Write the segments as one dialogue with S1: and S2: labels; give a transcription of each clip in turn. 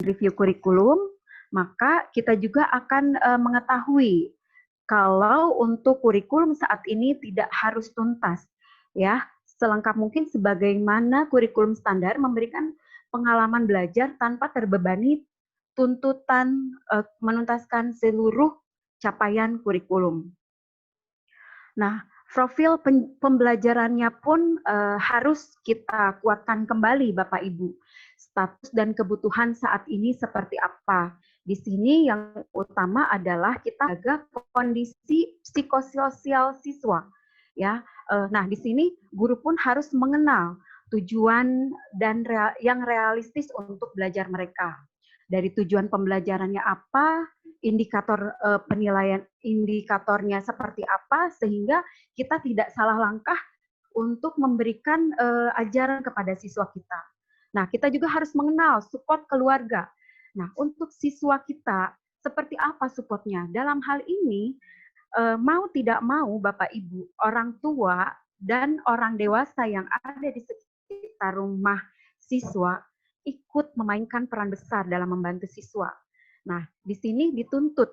S1: review kurikulum, maka kita juga akan mengetahui kalau untuk kurikulum saat ini tidak harus tuntas, ya, selengkap mungkin sebagaimana kurikulum standar memberikan pengalaman belajar tanpa terbebani tuntutan menuntaskan seluruh capaian kurikulum. Nah, profil pembelajarannya pun harus kita kuatkan kembali, Bapak Ibu. Status dan kebutuhan saat ini seperti apa? Di sini yang utama adalah kita jaga kondisi psikososial siswa, ya. Nah, di sini guru pun harus mengenal tujuan dan yang realistis untuk belajar mereka. Dari tujuan pembelajarannya apa, indikator penilaian indikatornya seperti apa, sehingga kita tidak salah langkah untuk memberikan ajaran kepada siswa kita. Nah, kita juga harus mengenal support keluarga. Nah, untuk siswa kita, seperti apa supportnya? Dalam hal ini, mau tidak mau Bapak Ibu, orang tua dan orang dewasa yang ada di sekitar rumah siswa ikut memainkan peran besar dalam membantu siswa. Nah, di sini dituntut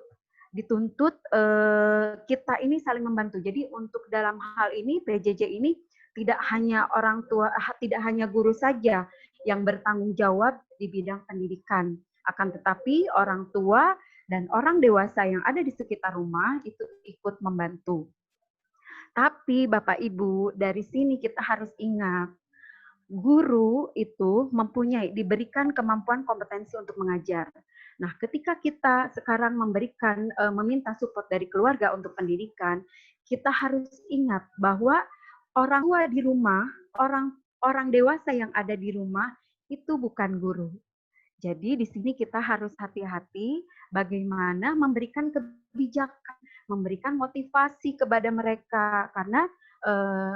S1: kita ini saling membantu. Jadi untuk dalam hal ini PJJ ini tidak hanya orang tua, tidak hanya guru saja yang bertanggung jawab di bidang pendidikan, akan tetapi orang tua dan orang dewasa yang ada di sekitar rumah itu ikut membantu. Tapi Bapak Ibu, dari sini kita harus ingat, guru itu diberikan kemampuan kompetensi untuk mengajar. Nah, ketika kita sekarang meminta support dari keluarga untuk pendidikan, kita harus ingat bahwa orang tua di rumah, orang dewasa yang ada di rumah itu bukan guru. Jadi di sini kita harus hati-hati bagaimana memberikan kebijakan, memberikan motivasi kepada mereka, karena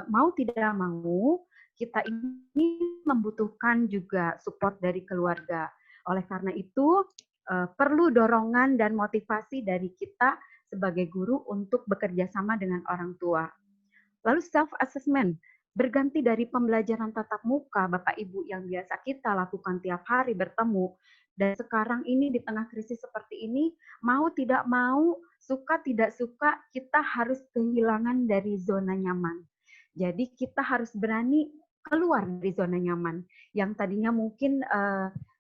S1: mau tidak mau kita ini membutuhkan juga support dari keluarga. Oleh karena itu, perlu dorongan dan motivasi dari kita sebagai guru untuk bekerja sama dengan orang tua. Lalu self-assessment, berganti dari pembelajaran tatap muka, Bapak Ibu, yang biasa kita lakukan tiap hari bertemu, dan sekarang ini di tengah krisis seperti ini, mau tidak mau, suka tidak suka, kita harus kehilangan dari zona nyaman. Jadi kita harus berani keluar dari zona nyaman yang tadinya mungkin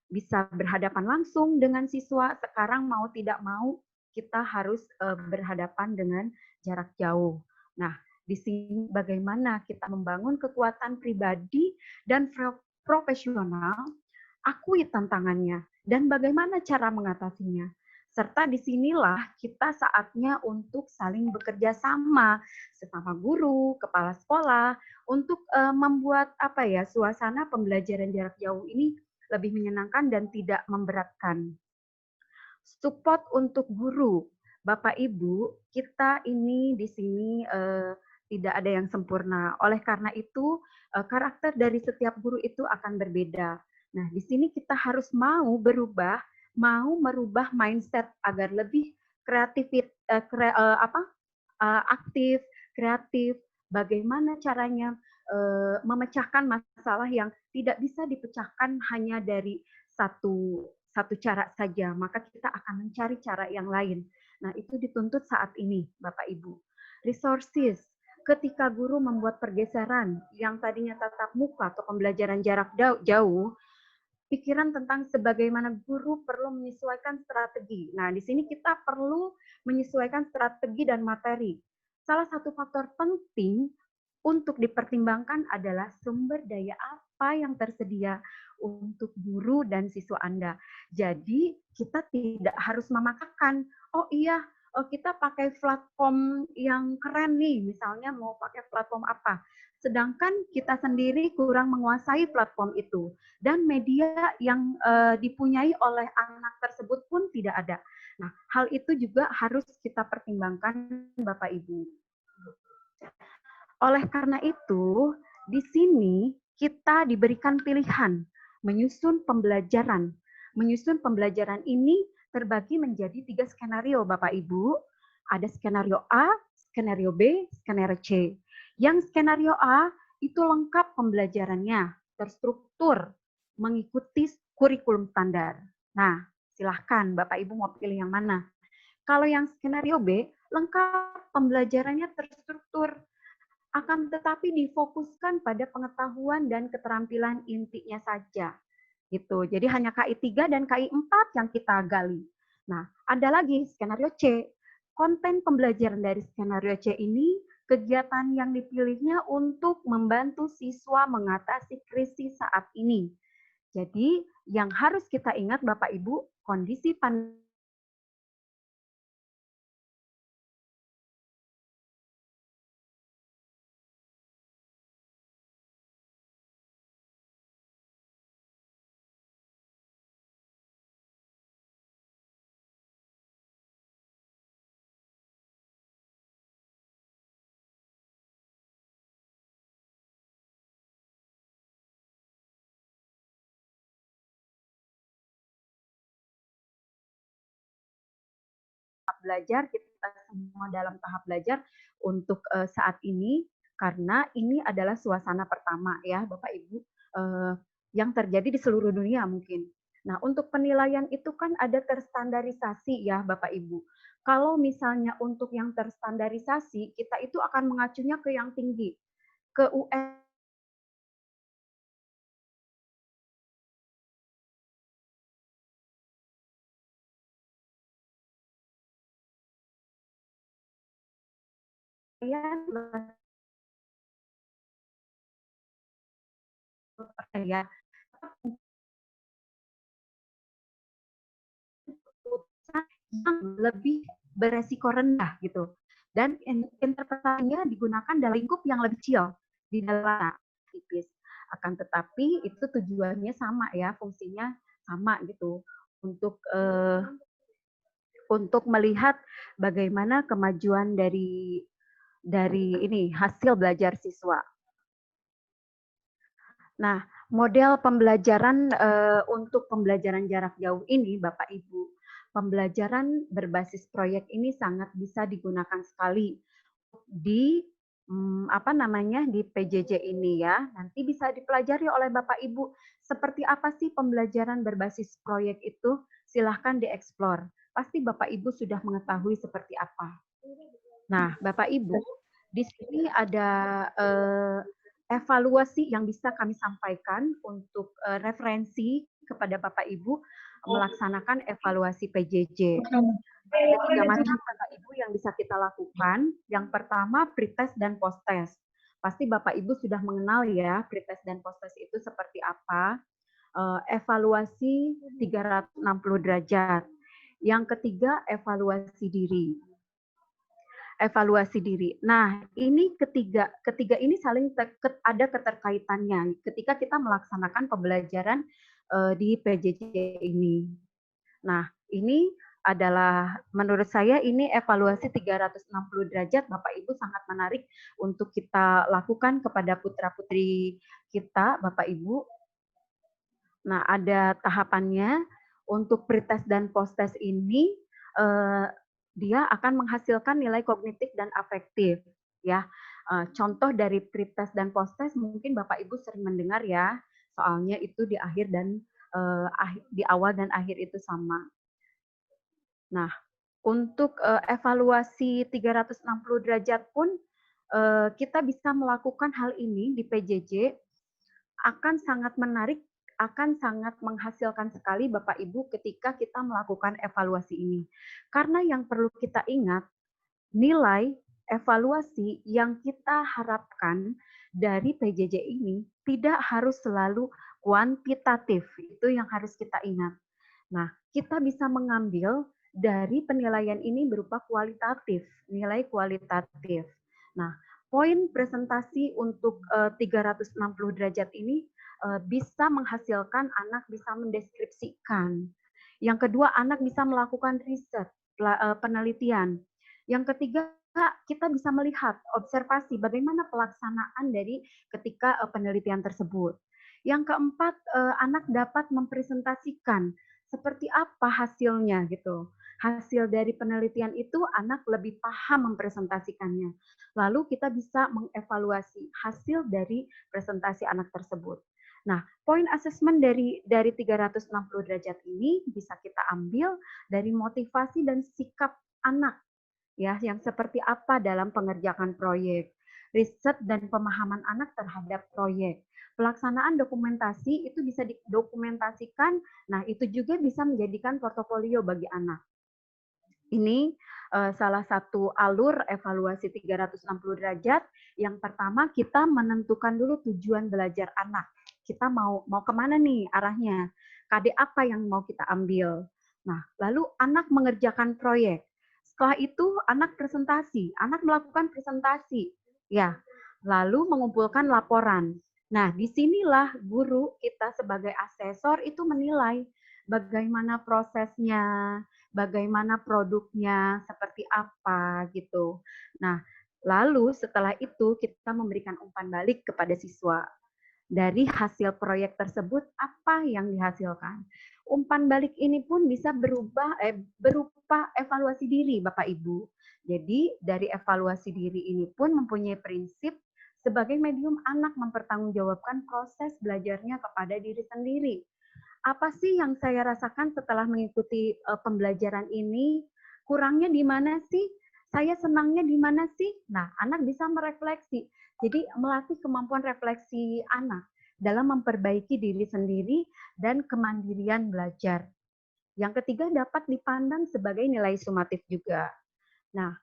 S1: bisa berhadapan langsung dengan siswa, sekarang mau tidak mau kita harus berhadapan dengan jarak jauh. Nah, di sini bagaimana kita membangun kekuatan pribadi dan profesional, akui tantangannya dan bagaimana cara mengatasinya. Serta disinilah kita saatnya untuk saling bekerja sama sesama guru, kepala sekolah, untuk membuat suasana pembelajaran jarak jauh ini lebih menyenangkan dan tidak memberatkan. Support untuk guru, Bapak Ibu, kita ini di sini tidak ada yang sempurna. Oleh karena itu, karakter dari setiap guru itu akan berbeda. Nah, di sini kita harus mau merubah mindset agar lebih aktif, kreatif. Bagaimana caranya memecahkan masalah yang tidak bisa dipecahkan hanya dari satu cara saja, maka kita akan mencari cara yang lain. Nah, itu dituntut saat ini, Bapak Ibu. Resources, ketika guru membuat pergeseran yang tadinya tatap muka atau pembelajaran jarak jauh, pikiran tentang sebagaimana guru perlu menyesuaikan strategi. Nah, di sini kita perlu menyesuaikan strategi dan materi. Salah satu faktor penting untuk dipertimbangkan adalah sumber daya apa yang tersedia untuk guru dan siswa Anda. Jadi kita tidak harus memaksakan, oh iya, kita pakai platform yang keren nih, misalnya mau pakai platform apa. Sedangkan kita sendiri kurang menguasai platform itu. Dan media yang dipunyai oleh anak tersebut pun tidak ada. Nah, hal itu juga harus kita pertimbangkan Bapak Ibu. Oleh karena itu, di sini kita diberikan pilihan menyusun pembelajaran. Menyusun pembelajaran ini terbagi menjadi 3 skenario, Bapak Ibu. Ada skenario A, skenario B, skenario C. Yang skenario A itu lengkap pembelajarannya, terstruktur, mengikuti kurikulum standar. Nah, silahkan Bapak Ibu mau pilih yang mana. Kalau yang skenario B, lengkap pembelajarannya terstruktur, akan tetapi difokuskan pada pengetahuan dan keterampilan intinya saja. Gitu. Jadi hanya KI 3 dan KI 4 yang kita gali. Nah, ada lagi skenario C. Konten pembelajaran dari skenario C ini kegiatan yang dipilihnya untuk membantu siswa mengatasi krisis saat ini. Jadi, yang harus kita ingat Bapak Ibu, kondisi pandemi belajar, kita semua dalam tahap belajar untuk saat ini, karena ini adalah suasana pertama ya Bapak Ibu, yang terjadi di seluruh dunia mungkin. Nah, untuk penilaian itu kan ada terstandarisasi ya Bapak Ibu. Kalau misalnya untuk yang terstandarisasi, kita itu akan mengacunya ke yang tinggi, ke UN ya yang lebih beresiko rendah gitu. Dan interpretasinya digunakan dalam lingkup yang lebih kecil di dalam tipis. Akan tetapi itu tujuannya sama ya, fungsinya sama gitu untuk melihat bagaimana kemajuan dari ini hasil belajar siswa. Nah, model pembelajaran untuk pembelajaran jarak jauh ini, Bapak Ibu, pembelajaran berbasis proyek ini sangat bisa digunakan sekali di apa namanya di PJJ ini ya. Nanti bisa dipelajari oleh Bapak Ibu seperti apa sih pembelajaran berbasis proyek itu. Silahkan dieksplor. Pasti Bapak Ibu sudah mengetahui seperti apa. Nah, Bapak Ibu, di sini ada evaluasi yang bisa kami sampaikan untuk referensi kepada Bapak Ibu melaksanakan evaluasi PJJ. Ada 3 macam Bapak Ibu yang bisa kita lakukan. Yang pertama pretest dan posttest. Pasti Bapak Ibu sudah mengenal ya pretest dan posttest itu seperti apa. Evaluasi 360 derajat. Yang ketiga evaluasi diri. Evaluasi diri. Nah, ini ketiga ini saling ada keterkaitannya ketika kita melaksanakan pembelajaran di PJJ ini. Nah, ini adalah menurut saya ini evaluasi 360 derajat Bapak Ibu sangat menarik untuk kita lakukan kepada putra-putri kita Bapak Ibu. Nah, ada tahapannya untuk pretest dan posttest ini dia akan menghasilkan nilai kognitif dan afektif ya. Contoh dari pretest dan posttest mungkin Bapak Ibu sering mendengar ya. Soalnya itu di akhir dan di awal dan akhir itu sama. Nah, untuk evaluasi 360 derajat pun kita bisa melakukan hal ini di PJJ akan sangat menarik, akan sangat menghasilkan sekali Bapak Ibu ketika kita melakukan evaluasi ini. Karena yang perlu kita ingat, nilai evaluasi yang kita harapkan dari PJJ ini tidak harus selalu kuantitatif. Itu yang harus kita ingat. Nah, kita bisa mengambil dari penilaian ini berupa kualitatif, nilai kualitatif. Nah, poin presentasi untuk 360 derajat ini bisa menghasilkan anak bisa mendeskripsikan. Yang kedua, anak bisa melakukan riset, penelitian. Yang ketiga, kita bisa melihat observasi bagaimana pelaksanaan dari ketika penelitian tersebut. Yang keempat, anak dapat mempresentasikan seperti apa hasilnya gitu. Hasil dari penelitian itu anak lebih paham mempresentasikannya. Lalu kita bisa mengevaluasi hasil dari presentasi anak tersebut. Nah, poin asesmen dari 360 derajat ini bisa kita ambil dari motivasi dan sikap anak ya, yang seperti apa dalam pengerjaan proyek, riset dan pemahaman anak terhadap proyek. Pelaksanaan dokumentasi itu bisa didokumentasikan, nah itu juga bisa menjadikan portofolio bagi anak. Ini salah satu alur evaluasi 360 derajat. Yang pertama kita menentukan dulu tujuan belajar anak. Kita mau kemana nih arahnya? KD apa yang mau kita ambil? Nah, lalu anak mengerjakan proyek. Setelah itu anak presentasi, anak melakukan presentasi. Ya, lalu mengumpulkan laporan. Nah, disinilah guru kita sebagai asesor itu menilai bagaimana prosesnya, bagaimana produknya, seperti apa gitu. Nah, lalu setelah itu kita memberikan umpan balik kepada siswa. Dari hasil proyek tersebut apa yang dihasilkan? Umpan balik ini pun bisa berupa evaluasi diri Bapak Ibu. Jadi dari evaluasi diri ini pun mempunyai prinsip sebagai medium anak mempertanggungjawabkan proses belajarnya kepada diri sendiri. Apa sih yang saya rasakan setelah mengikuti pembelajaran ini? Kurangnya di mana sih? Saya senangnya di mana sih? Nah, anak bisa merefleksi. Jadi melatih kemampuan refleksi anak dalam memperbaiki diri sendiri dan kemandirian belajar. Yang ketiga dapat dipandang sebagai nilai sumatif juga. Nah,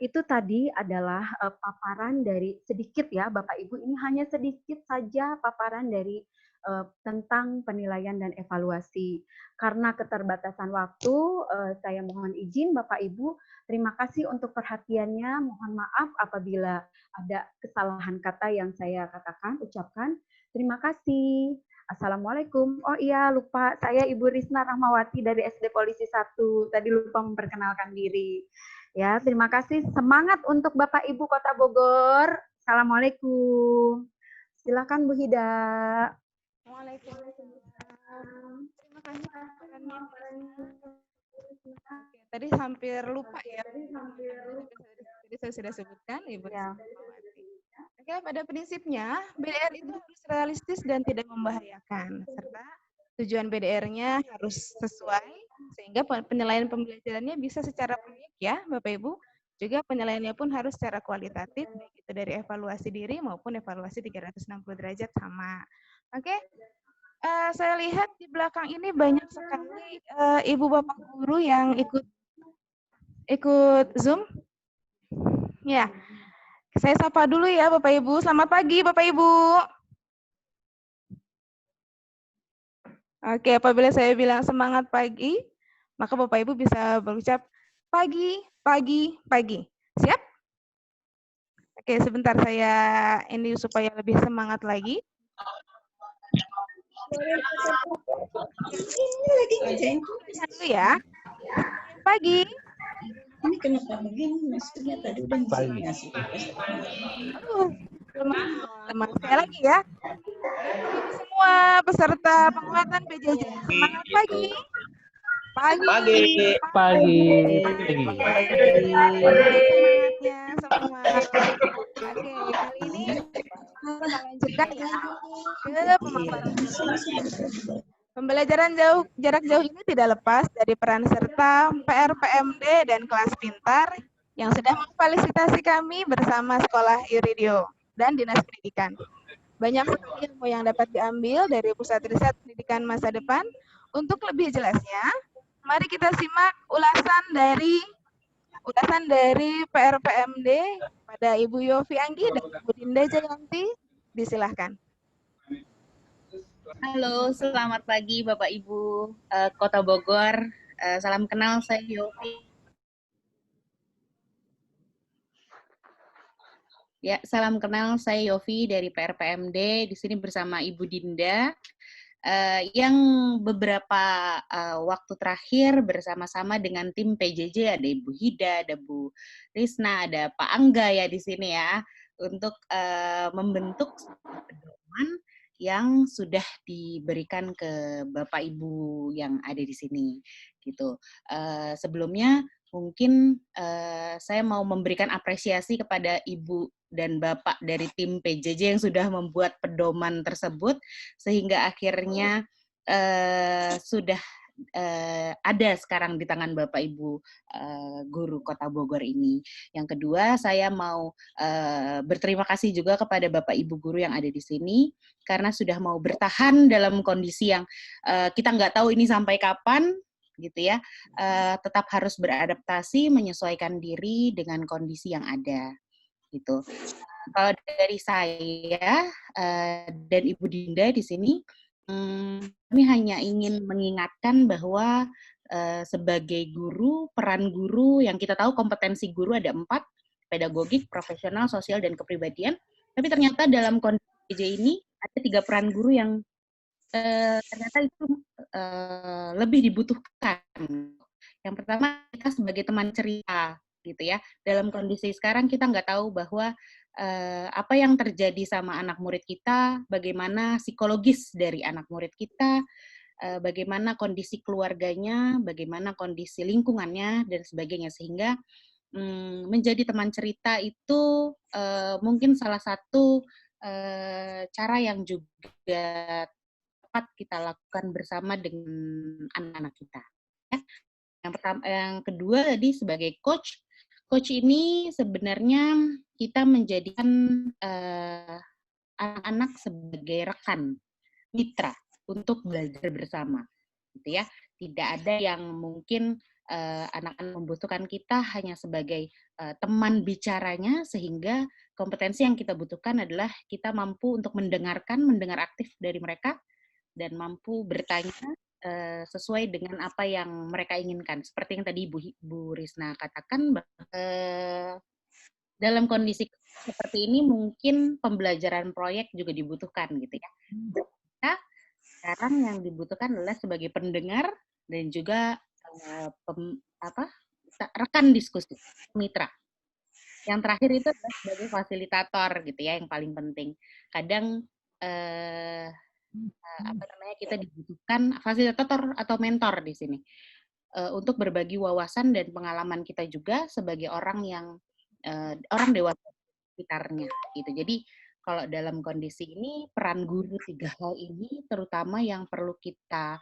S1: itu tadi adalah paparan dari sedikit ya Bapak Ibu, ini hanya sedikit saja paparan dari tentang penilaian dan evaluasi. Karena keterbatasan waktu, saya mohon izin Bapak Ibu, terima kasih untuk perhatiannya. Mohon maaf apabila ada kesalahan kata yang saya ucapkan. Terima kasih. Assalamualaikum. Oh iya, lupa. Saya Ibu Risna Rahmawati dari SD Polisi 1. Tadi lupa memperkenalkan diri. Ya, terima kasih. Semangat untuk Bapak Ibu Kota Bogor. Assalamualaikum. Silakan Bu Hida.
S2: Waalaikumsalam. Terima kasih paparannya Bu Risma. Oke, tadi hampir lupa ya. Tadi saya sudah sebutkan Ibu Risma Rahmawati. Oke, pada prinsipnya BDR itu harus realistis dan tidak membahayakan, serta tujuan BDR-nya harus sesuai sehingga penilaian pembelajarannya bisa secara proyek ya Bapak Ibu. Juga penilaiannya pun harus secara kualitatif, baik itu dari evaluasi diri maupun evaluasi 360 derajat sama. Oke, saya lihat di belakang ini banyak sekali ibu bapak guru yang ikut Zoom. Ya, saya sapa dulu ya Bapak Ibu. Selamat pagi Bapak Ibu. Oke, apabila saya bilang semangat pagi, maka Bapak Ibu bisa berucap pagi, pagi, pagi. Siap? Oke, sebentar saya ini supaya lebih semangat lagi. Lihat dulu ya. Pagi.
S3: Ini kenapa begini? Maksudnya tadi udah ngasih.
S2: Lemah saya lagi ya. Bapak Ibu semua peserta penguatan PJJ. Semangat pagi. Pagi.
S4: Pagi.
S2: Semangatnya semua. Oke, kali ini kita lanjutkan ya ke pemaparan. Pembelajaran jarak jauh ini tidak lepas dari peran serta PRPMD dan kelas pintar yang sudah memfasilitasi kami bersama Sekolah Iridio dan Dinas Pendidikan. Banyak sekali ilmu yang dapat diambil dari Pusat Riset Pendidikan Masa Depan. Untuk lebih jelasnya, mari kita simak ulasan dari PRPMD pada Ibu Yofi Anggi dan Ibu Dinda Jayanti. Disilahkan.
S5: Halo, selamat pagi Bapak Ibu Kota Bogor. Salam kenal, saya Yofi. Ya, salam kenal, saya Yofi dari PRPMD. Di sini bersama Ibu Dinda, yang beberapa waktu terakhir bersama-sama dengan tim PJJ, ada Ibu Hida, ada Bu Risna, ada Pak Angga ya di sini ya, untuk membentuk pedoman yang sudah diberikan ke Bapak Ibu yang ada di sini gitu. Sebelumnya mungkin saya mau memberikan apresiasi kepada Ibu dan Bapak dari tim PJJ yang sudah membuat pedoman tersebut, sehingga akhirnya sudah ada sekarang di tangan Bapak Ibu guru Kota Bogor ini. Yang kedua, saya mau berterima kasih juga kepada Bapak Ibu guru yang ada di sini, karena sudah mau bertahan dalam kondisi yang kita nggak tahu ini sampai kapan, gitu ya, tetap harus beradaptasi, menyesuaikan diri dengan kondisi yang ada, gitu. Kalau dari saya dan Ibu Dinda di sini, kami hanya ingin mengingatkan bahwa sebagai guru, peran guru yang kita tahu kompetensi guru ada 4, pedagogik, profesional, sosial, dan kepribadian. Tapi ternyata dalam kondisi PJ ini ada 3 peran guru yang ternyata itu lebih dibutuhkan. Yang pertama, kita sebagai teman cerita, gitu ya. Dalam kondisi sekarang kita nggak tahu bahwa apa yang terjadi sama anak murid kita, bagaimana psikologis dari anak murid kita, bagaimana kondisi keluarganya, bagaimana kondisi lingkungannya, dan sebagainya. Sehingga menjadi teman cerita itu mungkin salah satu cara yang juga tepat kita lakukan bersama dengan anak-anak kita. Ya. Yang kedua tadi sebagai coach ini sebenarnya kita menjadikan anak-anak sebagai rekan, mitra untuk belajar bersama, gitu ya. Tidak ada yang mungkin anak-anak membutuhkan kita hanya sebagai teman bicaranya, sehingga kompetensi yang kita butuhkan adalah kita mampu untuk mendengar aktif dari mereka, dan mampu bertanya sesuai dengan apa yang mereka inginkan. Seperti yang tadi Bu Risna katakan, dalam kondisi seperti ini mungkin pembelajaran proyek juga dibutuhkan, gitu ya. Kita sekarang yang dibutuhkan adalah sebagai pendengar dan juga rekan diskusi, mitra. Yang terakhir itu adalah sebagai fasilitator, gitu ya, yang paling penting. Kadang kita dibutuhkan fasilitator atau mentor di sini untuk berbagi wawasan dan pengalaman kita juga sebagai orang yang orang dewasa sekitarnya, gitu. Jadi kalau dalam kondisi ini peran guru 3 hal ini terutama yang perlu kita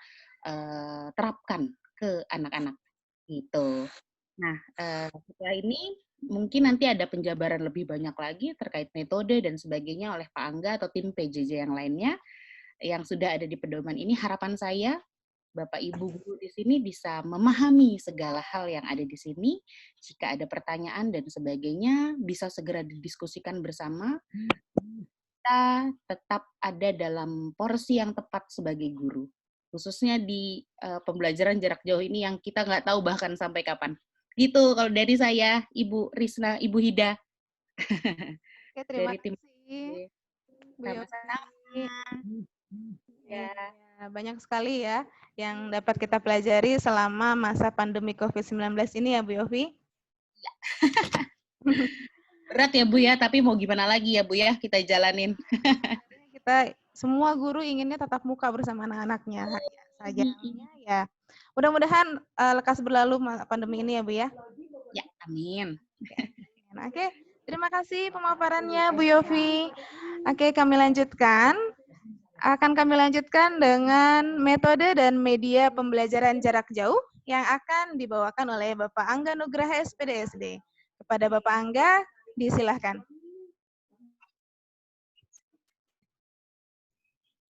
S5: terapkan ke anak-anak, gitu. Nah, setelah ini mungkin nanti ada penjabaran lebih banyak lagi terkait metode dan sebagainya oleh Pak Angga atau tim PJJ yang lainnya yang sudah ada di pedoman ini. Harapan saya Bapak Ibu guru di sini bisa memahami segala hal yang ada di sini. Jika ada pertanyaan dan sebagainya, bisa segera didiskusikan bersama. Kita tetap ada dalam porsi yang tepat sebagai guru. Khususnya di pembelajaran jarak jauh ini yang kita nggak tahu bahkan sampai kapan. Gitu kalau dari saya, Ibu Risna, Ibu Hida.
S2: Oke, terima
S5: dari tim
S2: kasih. Bu
S5: sama-sama.
S2: Ya, banyak sekali ya yang dapat kita pelajari selama masa pandemi COVID-19 ini ya Bu Yofi.
S5: Ya. Berat ya Bu ya, tapi mau gimana lagi ya Bu ya, kita jalanin.
S2: Kita semua guru inginnya tatap muka bersama anak-anaknya. Sayangnya ya, mudah-mudahan lekas berlalu pandemi ini ya Bu ya.
S5: Ya, amin.
S2: Oke, terima kasih pemaparannya Bu Yofi. Oke, kami lanjutkan. Akan kami lanjutkan dengan metode dan media pembelajaran jarak jauh yang akan dibawakan oleh Bapak Angga Nugraha SPDSD. Kepada Bapak Angga, disilahkan.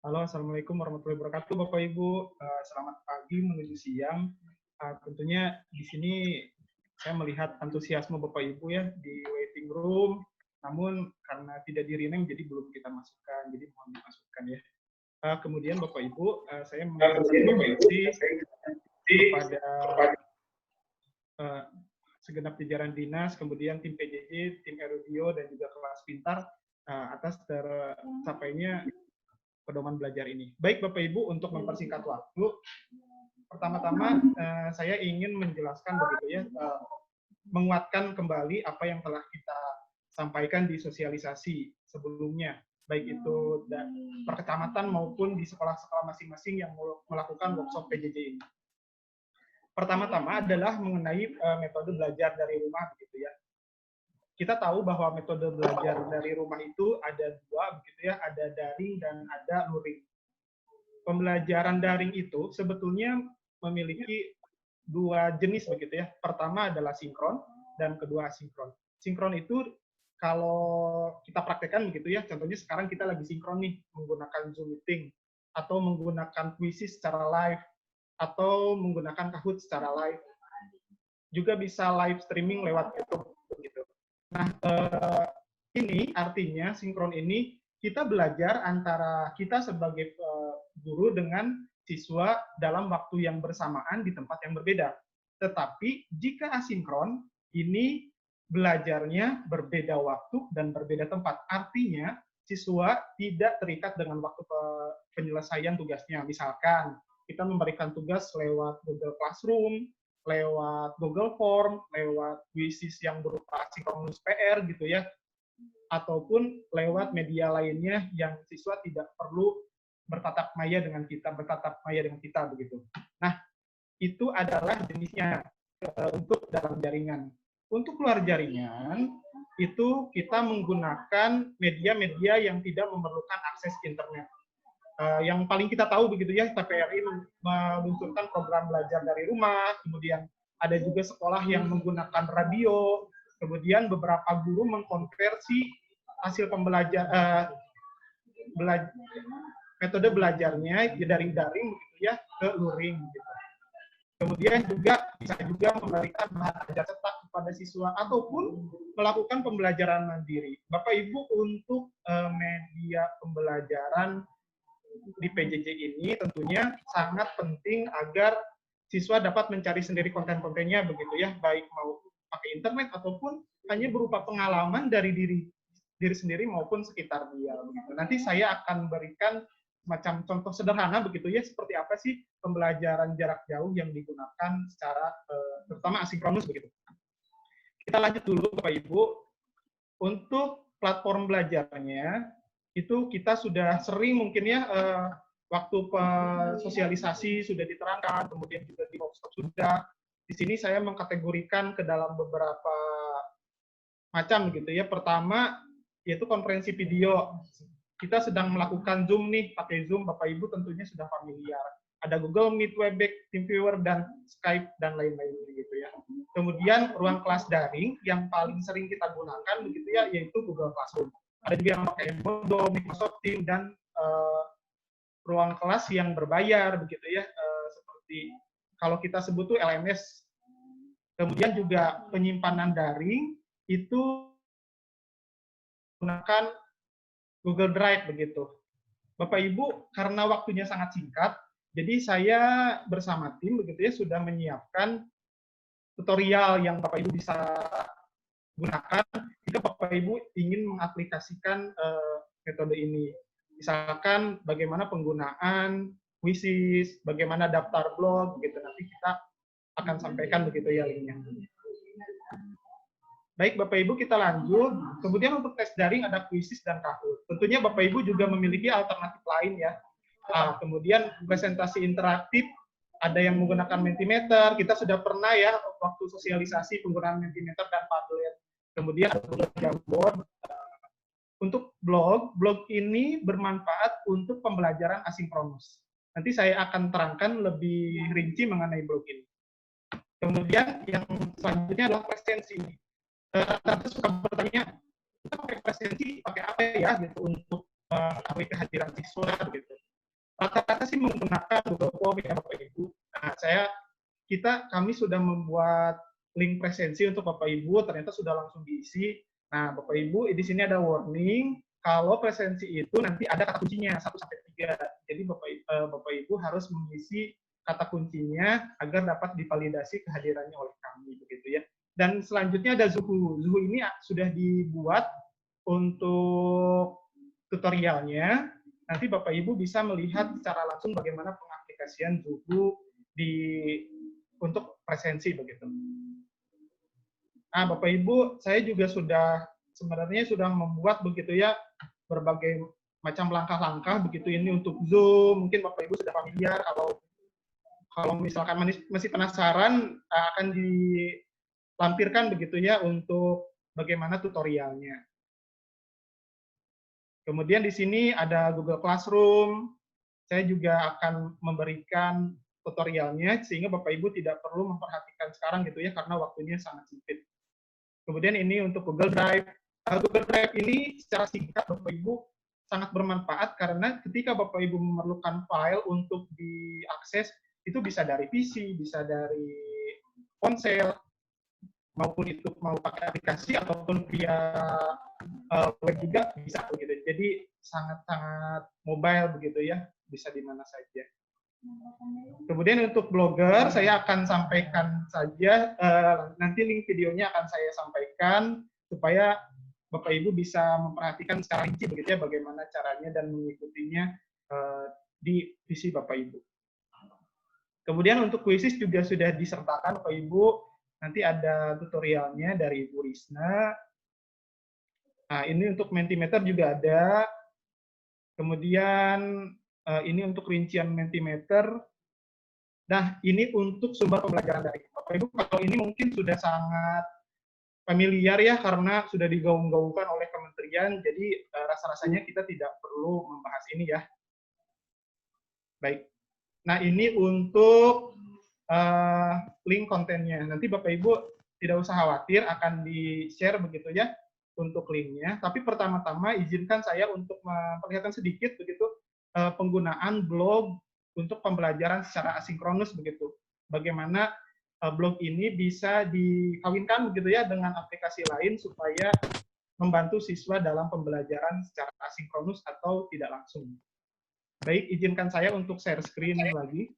S4: Halo, Assalamualaikum warahmatullahi wabarakatuh, Bapak Ibu. Selamat pagi menuju siang. Tentunya di sini saya melihat antusiasme Bapak Ibu ya di waiting room, namun karena tidak di-rename jadi belum kita masukkan, jadi mohon dimasukkan ya. Kemudian Bapak Ibu, saya memberikan kepada segenap jajaran dinas, kemudian tim PJJ, tim Erudio, dan juga kelas pintar atas tercapainya pedoman belajar ini. Baik Bapak Ibu, untuk mempersingkat waktu, pertama-tama saya ingin menjelaskan begitu ya, menguatkan kembali apa yang telah kita sampaikan di sosialisasi sebelumnya, baik itu per kecamatan maupun di sekolah-sekolah masing-masing yang melakukan workshop PJJ ini. Pertama-tama adalah mengenai metode belajar dari rumah, begitu ya. kita tahu bahwa metode belajar dari rumah itu ada dua, begitu ya, ada daring dan ada luring. Pembelajaran daring itu sebetulnya memiliki dua jenis, begitu ya. Pertama adalah sinkron dan kedua asinkron. Sinkron itu kalau kita praktekkan begitu ya, contohnya sekarang kita lagi sinkron nih menggunakan Zoom meeting atau menggunakan kuisis secara live atau menggunakan Kahoot secara live. Juga bisa live streaming lewat YouTube begitu. Nah, ini artinya sinkron ini kita belajar antara kita sebagai guru dengan siswa dalam waktu yang bersamaan di tempat yang berbeda. Tetapi jika asinkron, ini belajarnya berbeda waktu dan berbeda tempat. Artinya siswa tidak terikat dengan waktu penyelesaian tugasnya. Misalkan kita memberikan tugas lewat Google Classroom, lewat Google Form, lewat kuisis yang berupa sinkronus PR gitu ya, ataupun lewat media lainnya yang siswa tidak perlu bertatap maya dengan kita begitu. Nah, itu adalah jenisnya untuk dalam jaringan. Untuk luar jaringan itu kita menggunakan media-media yang tidak memerlukan akses internet. Yang paling kita tahu begitu ya, TPRI meluncurkan program belajar dari rumah, kemudian ada juga sekolah yang menggunakan radio, kemudian beberapa guru mengkonversi hasil metode belajarnya dari daring begitu ya ke luring gitu. Kemudian juga bisa juga memberikan bahan ajar cetak kepada siswa ataupun melakukan pembelajaran mandiri. Bapak Ibu, untuk media pembelajaran di PJJ ini tentunya sangat penting agar siswa dapat mencari sendiri konten-kontennya begitu ya, baik mau pakai internet ataupun hanya berupa pengalaman dari diri sendiri maupun sekitar dia begitu. Nanti saya akan berikan macam contoh sederhana begitu ya, seperti apa sih pembelajaran jarak jauh yang digunakan secara terutama asinkronus begitu. Kita lanjut dulu Bapak Ibu. Untuk platform belajarnya itu kita sudah sering mungkin ya waktu sosialisasi sudah diterangkan, kemudian juga di workshop sudah. Di sini saya mengkategorikan ke dalam beberapa macam gitu ya. Pertama yaitu konferensi video. Kita sedang melakukan Zoom nih, pakai Zoom, Bapak Ibu tentunya sudah familiar. Ada Google Meet, Webex, TeamViewer, dan Skype, dan lain-lain begitu ya. Kemudian ruang kelas daring yang paling sering kita gunakan begitu ya, yaitu Google Classroom. Ada juga yang pakai Moodle, Microsoft Teams, dan ruang kelas yang berbayar begitu ya, seperti kalau kita sebut tuh LMS. Kemudian juga penyimpanan daring itu menggunakan Google Drive begitu. Bapak Ibu, karena waktunya sangat singkat, jadi saya bersama tim begitu ya sudah menyiapkan tutorial yang Bapak Ibu bisa gunakan jika Bapak Ibu ingin mengaplikasikan metode ini. Misalkan bagaimana penggunaan kuisis, bagaimana daftar blog, begitu. Nanti kita akan sampaikan begitu ya linknya. Baik Bapak Ibu, kita lanjut. Kemudian untuk tes daring ada kuisis dan Kahoot. Tentunya Bapak Ibu juga memiliki alternatif lain ya. Kemudian presentasi interaktif, ada yang menggunakan Mentimeter. Kita sudah pernah ya waktu sosialisasi penggunaan Mentimeter dan Padlet. Kemudian ada Jamboard. Untuk blog ini bermanfaat untuk pembelajaran asinkronus. Nanti saya akan terangkan lebih rinci mengenai blog ini. Kemudian yang selanjutnya adalah presensi. Rata-rata suka bertanya, kita pakai presensi pakai apa ya gitu untuk mengetahui kehadiran siswa gitu. Rata-rata sih menggunakan Google Form ya Bapak Ibu. Nah, kami sudah membuat link presensi untuk Bapak Ibu, ternyata sudah langsung diisi. Nah, Bapak Ibu, di sini ada warning kalau presensi itu nanti ada kata kuncinya 1-3. Jadi Bapak Ibu harus mengisi kata kuncinya agar dapat divalidasi kehadirannya oleh kami begitu ya. Dan selanjutnya ada Zuhu. Zuhu ini sudah dibuat untuk tutorialnya. Nanti Bapak Ibu bisa melihat secara langsung bagaimana pengaplikasian Zuhu untuk presensi begitu. Nah, Bapak Ibu, saya juga sebenarnya sudah membuat begitu ya berbagai macam langkah-langkah begitu ini untuk Zoom. Mungkin Bapak Ibu sudah familiar, kalau misalkan masih penasaran akan dilampirkan begitu ya untuk bagaimana tutorialnya. Kemudian di sini ada Google Classroom. Saya juga akan memberikan tutorialnya sehingga Bapak Ibu tidak perlu memperhatikan sekarang gitu ya karena waktunya sangat sempit. Kemudian ini untuk Google Drive. Google Drive ini secara singkat Bapak Ibu sangat bermanfaat karena ketika Bapak Ibu memerlukan file untuk diakses itu bisa dari PC, bisa dari ponsel, maupun itu mau pakai aplikasi ataupun via web juga bisa begitu. Jadi sangat-sangat mobile begitu ya, bisa di mana saja. Kemudian untuk blogger saya akan sampaikan saja nanti link videonya akan saya sampaikan supaya Bapak Ibu bisa memperhatikan secara rinci begitu ya bagaimana caranya dan mengikutinya di PC Bapak Ibu. Kemudian untuk kuisis juga sudah disertakan Bapak Ibu. Nanti ada tutorialnya dari Ibu Risna. Nah, ini untuk Mentimeter juga ada. Kemudian ini untuk rincian Mentimeter. Nah, ini untuk sumber pembelajaran daring. Bapak Ibu, kalau ini mungkin sudah sangat familiar ya, karena sudah digaung-gaungkan oleh kementerian, jadi rasa-rasanya kita tidak perlu membahas ini ya. Baik. Nah, ini untuk link kontennya. Nanti Bapak Ibu tidak usah khawatir, akan di-share begitu ya untuk linknya. Tapi pertama-tama izinkan saya untuk memperlihatkan sedikit begitu penggunaan blog untuk pembelajaran secara asinkronus begitu. Bagaimana blog ini bisa dikawinkan begitu ya dengan aplikasi lain supaya membantu siswa dalam pembelajaran secara asinkronus atau tidak langsung. Baik, izinkan saya untuk share screen lagi.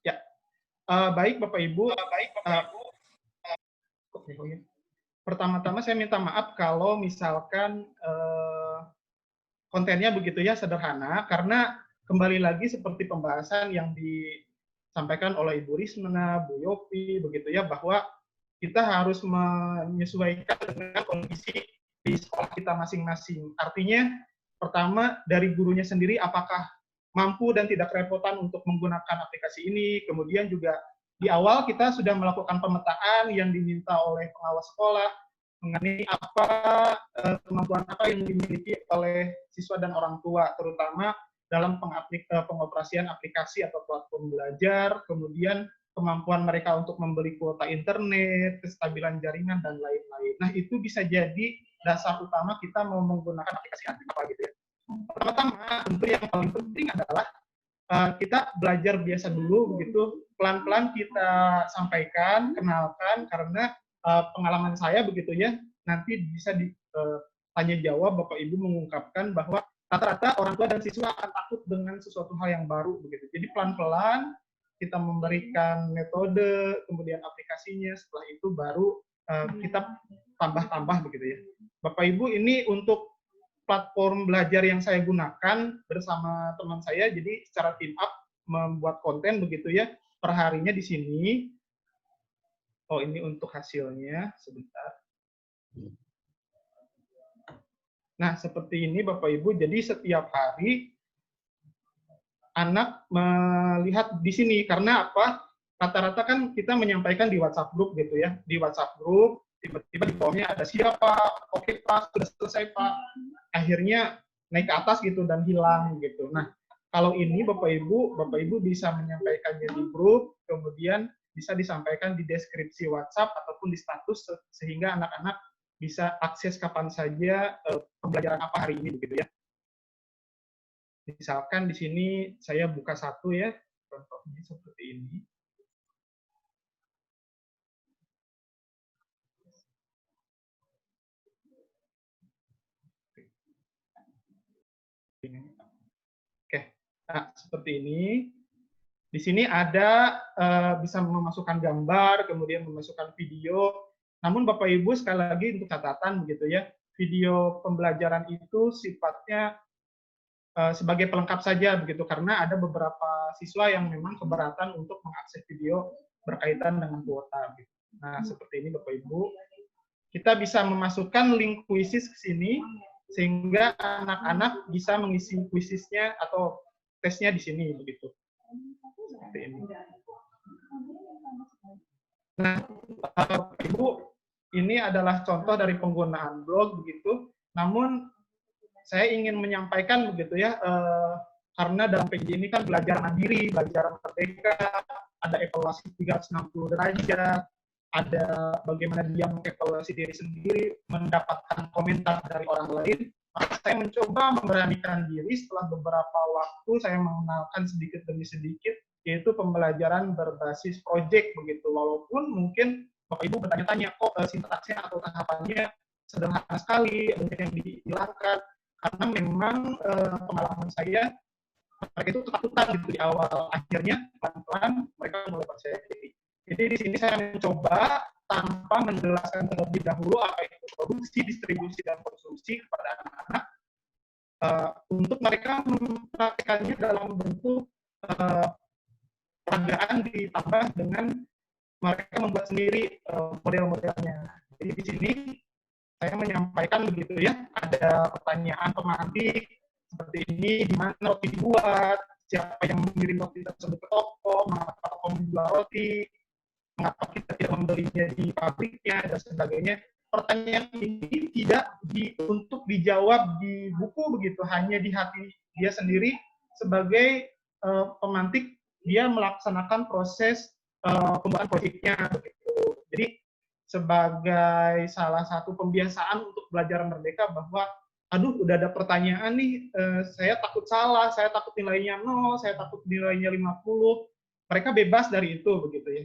S4: Ya, baik Bapak Ibu. Pertama-tama saya minta maaf kalau misalkan kontennya begitu ya sederhana, karena kembali lagi seperti pembahasan yang disampaikan oleh Ibu Risna, Bu Yopi, begitu ya, bahwa kita harus menyesuaikan dengan kondisi di sekolah kita masing-masing. Artinya, pertama dari gurunya sendiri apakah mampu dan tidak kerepotan untuk menggunakan aplikasi ini, kemudian juga di awal kita sudah melakukan pemetaan yang diminta oleh pengawas sekolah, mengenai apa kemampuan apa yang dimiliki oleh siswa dan orang tua, terutama dalam pengoperasian aplikasi atau platform belajar, kemudian kemampuan mereka untuk membeli kuota internet, kestabilan jaringan, dan lain-lain. Nah, itu bisa jadi dasar utama kita mau menggunakan aplikasi apa gitu ya. Pertama-tama, tentu yang paling penting adalah kita belajar biasa dulu begitu, pelan-pelan kita sampaikan, kenalkan, karena pengalaman saya begitu ya, nanti bisa ditanya jawab Bapak Ibu mengungkapkan bahwa rata-rata orang tua dan siswa akan takut dengan sesuatu hal yang baru begitu. Jadi pelan-pelan kita memberikan metode, kemudian aplikasinya, setelah itu baru kita tambah-tambah begitu ya. Bapak Ibu, ini untuk platform belajar yang saya gunakan bersama teman saya, jadi secara team up membuat konten begitu ya, perharinya di sini. Oh, ini untuk hasilnya, sebentar. Nah, seperti ini Bapak Ibu, jadi setiap hari anak melihat di sini, karena apa? Rata-rata kan kita menyampaikan di WhatsApp group gitu ya, di WhatsApp group, tiba-tiba di bawahnya ada siapa, oke Pak, sudah selesai Pak, akhirnya naik ke atas gitu dan hilang gitu. Nah, kalau ini Bapak Ibu bisa menyampaikannya di grup, kemudian bisa disampaikan di deskripsi WhatsApp ataupun di status sehingga anak-anak bisa akses kapan saja pembelajaran apa hari ini begitu ya. Misalkan di sini saya buka satu ya, contohnya seperti ini. Oke, nah, seperti ini. Di sini ada bisa memasukkan gambar, kemudian memasukkan video. Namun Bapak Ibu sekali lagi untuk catatan begitu ya, video pembelajaran itu sifatnya sebagai pelengkap saja begitu, karena ada beberapa siswa yang memang keberatan untuk mengakses video berkaitan dengan kuota. Gitu. Nah, seperti ini Bapak Ibu. Kita bisa memasukkan link kuisis ke sini sehingga anak-anak bisa mengisi kuisisnya atau tesnya di sini begitu. Seperti ini. Nah, Ibu, ini adalah contoh dari penggunaan blog begitu. Namun saya ingin menyampaikan begitu ya, karena dalam PJJ ini kan belajar mandiri, belajar merdeka, ada evaluasi 360 derajat, ada bagaimana dia mengevaluasi diri sendiri, mendapatkan komentar dari orang lain. Maka saya mencoba memberanikan diri setelah beberapa waktu saya mengenalkan sedikit demi sedikit, yaitu pembelajaran berbasis project begitu. Walaupun mungkin Bapak Ibu bertanya-tanya, kok sintaksnya atau tahapannya sederhana sekali, mungkin yang dihilangkan, karena memang pengalaman saya mereka itu ketakutan gitu di awal. Akhirnya pelan-pelan mereka mulai percaya diri. Jadi di sini saya mencoba tanpa menjelaskan terlebih dahulu apa itu produksi, distribusi, dan konsumsi kepada anak-anak untuk mereka mempraktikannya dalam bentuk peragaan ditambah dengan mereka membuat sendiri model-modelnya. Jadi di sini saya menyampaikan begitu ya, ada pertanyaan pemantik seperti ini, di mana roti dibuat, siapa yang mengirim roti tersebut ke toko, mengapa toko menjual roti, mengapa kita tidak membelinya di pabriknya, dan sebagainya. Pertanyaan ini tidak untuk dijawab di buku begitu, hanya di hati dia sendiri sebagai pemantik, dia melaksanakan proses pembuatan proyeknya begitu. Jadi sebagai salah satu pembiasaan untuk belajar merdeka bahwa aduh udah ada pertanyaan nih, saya takut salah, saya takut nilainya 0, saya takut nilainya 50. Mereka bebas dari itu begitu ya.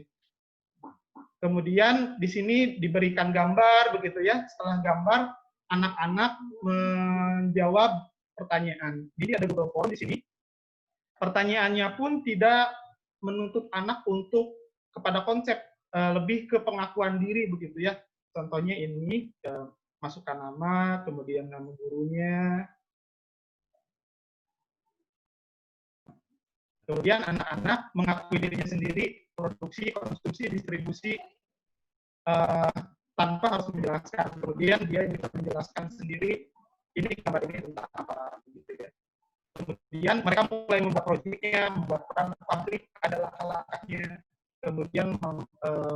S4: Kemudian di sini diberikan gambar begitu ya. Setelah gambar, anak-anak menjawab pertanyaan. Jadi ada Google Form di sini. Pertanyaannya pun tidak menuntut anak untuk kepada konsep, lebih ke pengakuan diri begitu ya. Contohnya ini, masukkan nama, kemudian nama gurunya. Kemudian anak-anak mengakui dirinya sendiri, produksi, konsumsi, distribusi, tanpa harus menjelaskan. Kemudian dia bisa menjelaskan sendiri, ini gambar ini tentang apa, gitu ya. Kemudian mereka mulai membuat proyeknya, membuat peran pabrik, ada langkah-langkahnya. Kemudian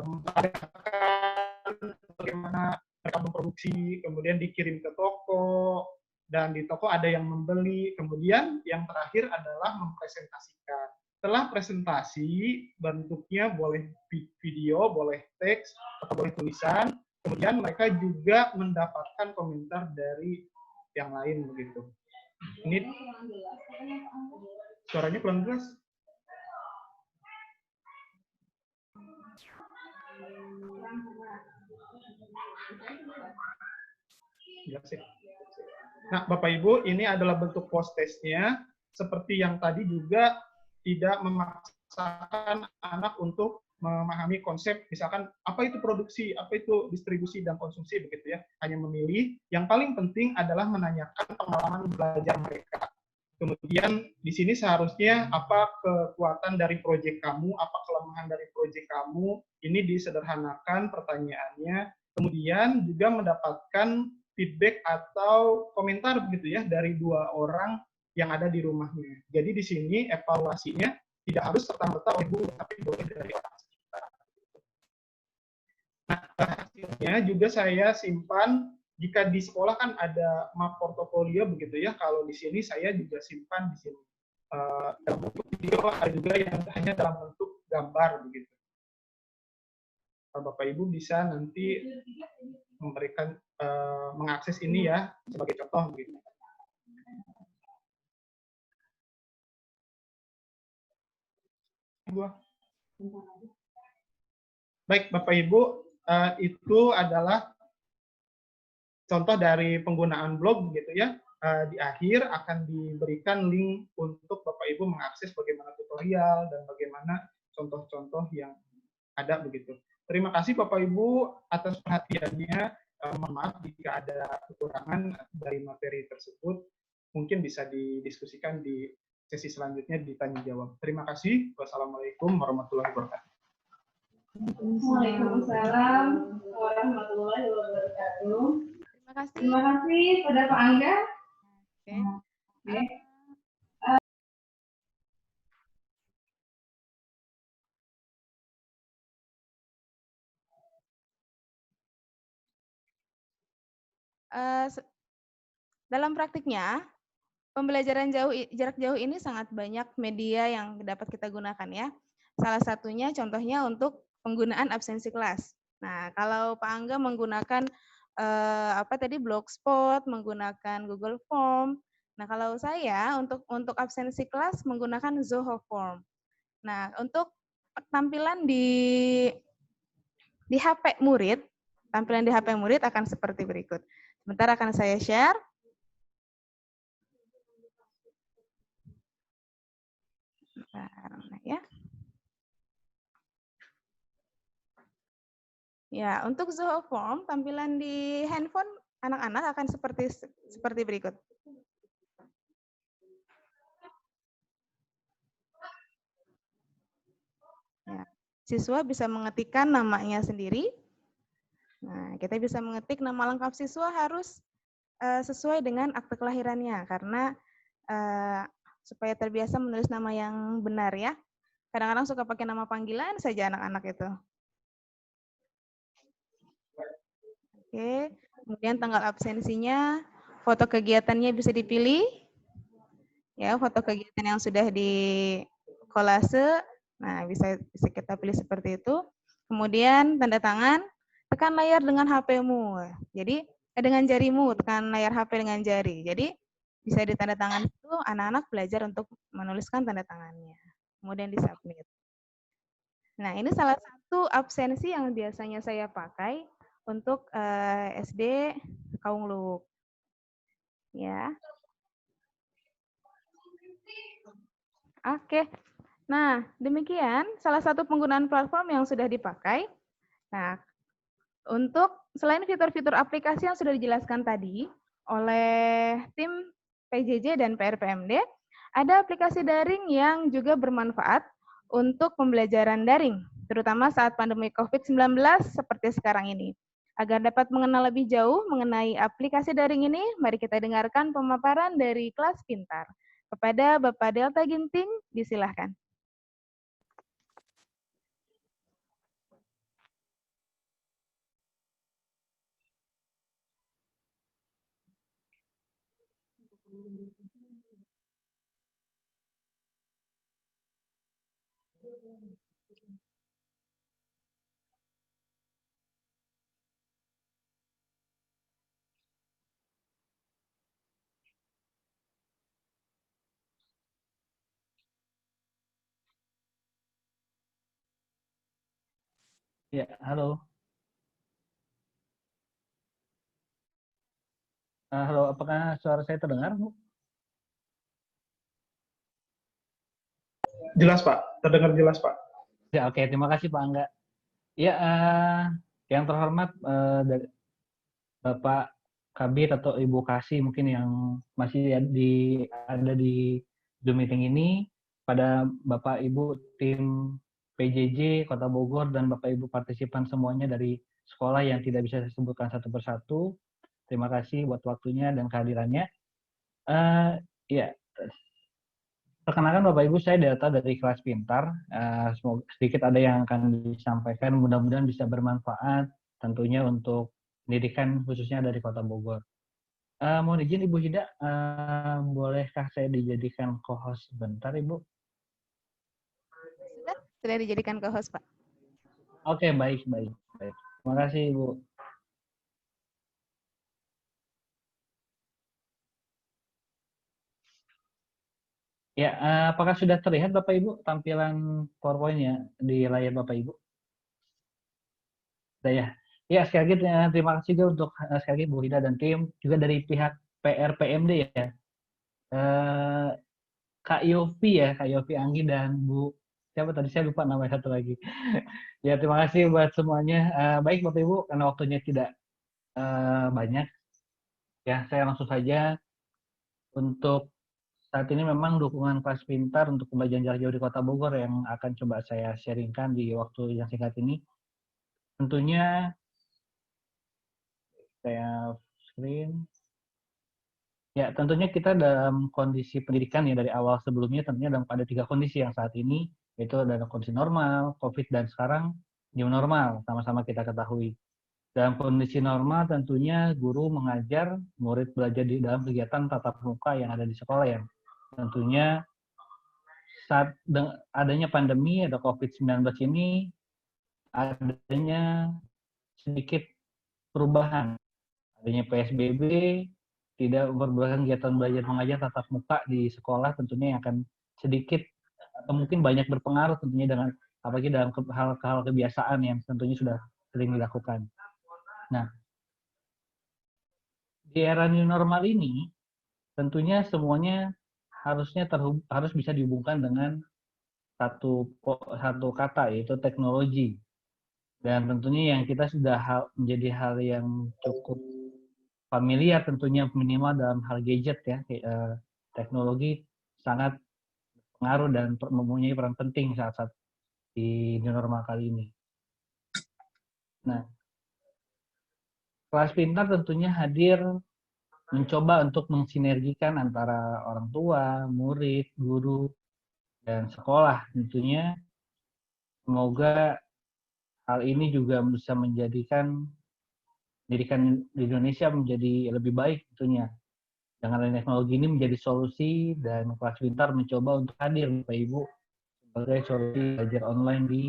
S4: memperagakan bagaimana mereka memproduksi, kemudian dikirim ke toko, dan di toko ada yang membeli. Kemudian yang terakhir adalah mempresentasikan. Setelah presentasi, bentuknya boleh video, boleh teks, atau boleh tulisan. Kemudian mereka juga mendapatkan komentar dari yang lain begitu. Ini suaranya kurang jelas. Nah, Bapak Ibu, ini adalah bentuk post testnya. Seperti yang tadi juga tidak memaksakan anak untuk memahami konsep, misalkan apa itu produksi, apa itu distribusi dan konsumsi begitu ya. Hanya memilih. Yang paling penting adalah menanyakan pengalaman belajar mereka. Kemudian di sini seharusnya apa kekuatan dari proyek kamu, apa kelemahan dari proyek kamu, ini disederhanakan pertanyaannya. Kemudian juga mendapatkan feedback atau komentar begitu ya dari 2 orang yang ada di rumahnya. Jadi di sini evaluasinya tidak harus serta-merta oleh guru, tapi boleh dari orang sekitar. Nah, hasilnya juga saya simpan. Jika di sekolah kan ada map portofolio begitu ya, kalau di sini saya juga simpan di sini. Dalam bentuk video, ada juga yang hanya dalam bentuk gambar begitu. Bapak Ibu bisa nanti memberikan mengakses ini ya sebagai contoh begitu. Baik Bapak Ibu, itu adalah contoh dari penggunaan blog begitu ya. Di akhir akan diberikan link untuk Bapak Ibu mengakses bagaimana tutorial dan bagaimana contoh-contoh yang ada begitu. Terima kasih Bapak Ibu atas perhatiannya. Mohon maaf jika ada kekurangan dari materi tersebut. Mungkin bisa didiskusikan di sesi selanjutnya ditanya jawab. Terima kasih. Wassalamualaikum warahmatullahi wabarakatuh.
S6: Waalaikumsalam warahmatullahi wabarakatuh.
S2: Terima kasih.
S6: Terima kasih pada Pak Angga.
S2: Oke. dalam praktiknya, pembelajaran jarak jauh ini sangat banyak media yang dapat kita gunakan ya. Salah satunya contohnya untuk penggunaan absensi kelas. Nah, kalau Pak Angga menggunakan Blogspot, menggunakan Google Form. Nah, kalau saya untuk absensi kelas menggunakan Zoho Form. Nah, untuk tampilan di HP murid, tampilan di HP murid akan seperti berikut. Sebentar akan saya share. Nah, ya. Ya, untuk Zoho Form, tampilan di handphone anak-anak akan seperti berikut. Ya, siswa bisa mengetikkan namanya sendiri. Nah, kita bisa mengetik nama lengkap siswa harus sesuai dengan akte kelahirannya, karena supaya terbiasa menulis nama yang benar ya. Kadang-kadang suka pakai nama panggilan saja anak-anak itu. Oke, kemudian tanggal absensinya, foto kegiatannya bisa dipilih. Ya, foto kegiatan yang sudah di kolase, nah bisa kita pilih seperti itu. Kemudian tanda tangan, tekan layar dengan HP-mu. Jadi dengan jarimu, tekan layar HP dengan jari. Jadi bisa ditanda tangan itu anak-anak belajar untuk menuliskan tanda tangannya. Kemudian disubmit. Nah, ini salah satu absensi yang biasanya saya pakai untuk SD Kaungluk. Ya. Oke. Nah, demikian salah satu penggunaan platform yang sudah dipakai. Nah, untuk selain fitur-fitur aplikasi yang sudah dijelaskan tadi oleh tim PJJ dan PRPMD, ada aplikasi daring yang juga bermanfaat untuk pembelajaran daring, terutama saat pandemi COVID-19 seperti sekarang ini. Agar dapat mengenal lebih jauh mengenai aplikasi daring ini, mari kita dengarkan pemaparan dari kelas pintar. Kepada Bapak Delta Ginting, disilahkan.
S7: Ya, halo. Halo, apakah suara saya terdengar, Bu?
S4: Jelas, Pak. Terdengar jelas, Pak.
S7: Ya, oke. Terima kasih, Pak Angga. Ya, yang terhormat dari Bapak Kabit atau Ibu Kasih mungkin yang masih ada di Zoom meeting ini, pada Bapak Ibu tim PJJ Kota Bogor dan Bapak Ibu partisipan semuanya dari sekolah yang tidak bisa saya sebutkan satu persatu. Terima kasih buat waktunya dan kehadirannya. Ya, perkenalkan Bapak Ibu, saya Data dari kelas pintar. Semoga sedikit ada yang akan disampaikan, mudah-mudahan bisa bermanfaat tentunya untuk pendidikan khususnya dari Kota Bogor. Mohon izin Ibu Hida, bolehkah saya dijadikan co-host sebentar Ibu?
S2: Sudah dijadikan co-host, Pak.
S7: Oke, baik. Terima kasih Ibu. Ya, apakah sudah terlihat Bapak Ibu tampilan PowerPoint-nya di layar Bapak Ibu? Sudah ya. Ya, sekali lagi terima kasih juga untuk sekali lagi Bu Hida dan tim, juga dari pihak PRPMD ya. Kak Yofi Anggi dan Bu siapa tadi, saya lupa namanya satu lagi. Ya, terima kasih buat semuanya. Baik Bapak Ibu, karena waktunya tidak banyak, ya saya langsung saja. Untuk saat ini memang dukungan kelas pintar untuk pembelajaran jarak jauh di Kota Bogor yang akan coba saya sharingkan di waktu yang singkat ini. Tentunya saya screen. Ya, tentunya kita dalam kondisi pendidikan ya dari awal sebelumnya tentunya ada 3 kondisi yang saat ini, yaitu ada kondisi normal, COVID, dan sekarang new normal, sama-sama kita ketahui. Dalam kondisi normal tentunya guru mengajar, murid belajar di dalam kegiatan tatap muka yang ada di sekolah ya. Tentunya saat adanya pandemi, ada COVID-19 ini, adanya sedikit perubahan. Adanya PSBB, tidak memperbolehkan kegiatan belajar mengajar tatap muka di sekolah tentunya yang akan sedikit atau mungkin banyak berpengaruh tentunya dengan apalagi dalam hal kebiasaan yang tentunya sudah sering dilakukan. Nah, di era new normal ini tentunya semuanya harusnya harus bisa dihubungkan dengan satu kata, yaitu teknologi. Dan tentunya yang kita sudah menjadi hal yang cukup familiar tentunya minimal dalam hal gadget ya. Teknologi sangat pengaruh dan mempunyai peran penting saat di new normal kali ini. Nah, kelas pintar tentunya hadir mencoba untuk mensinergikan antara orang tua, murid, guru, dan sekolah. Tentunya semoga hal ini juga bisa menjadikan Indonesia menjadi lebih baik tentunya. Dengan teknologi ini menjadi solusi dan kelas pintar mencoba untuk hadir Bapak Ibu sebagai solusi belajar online di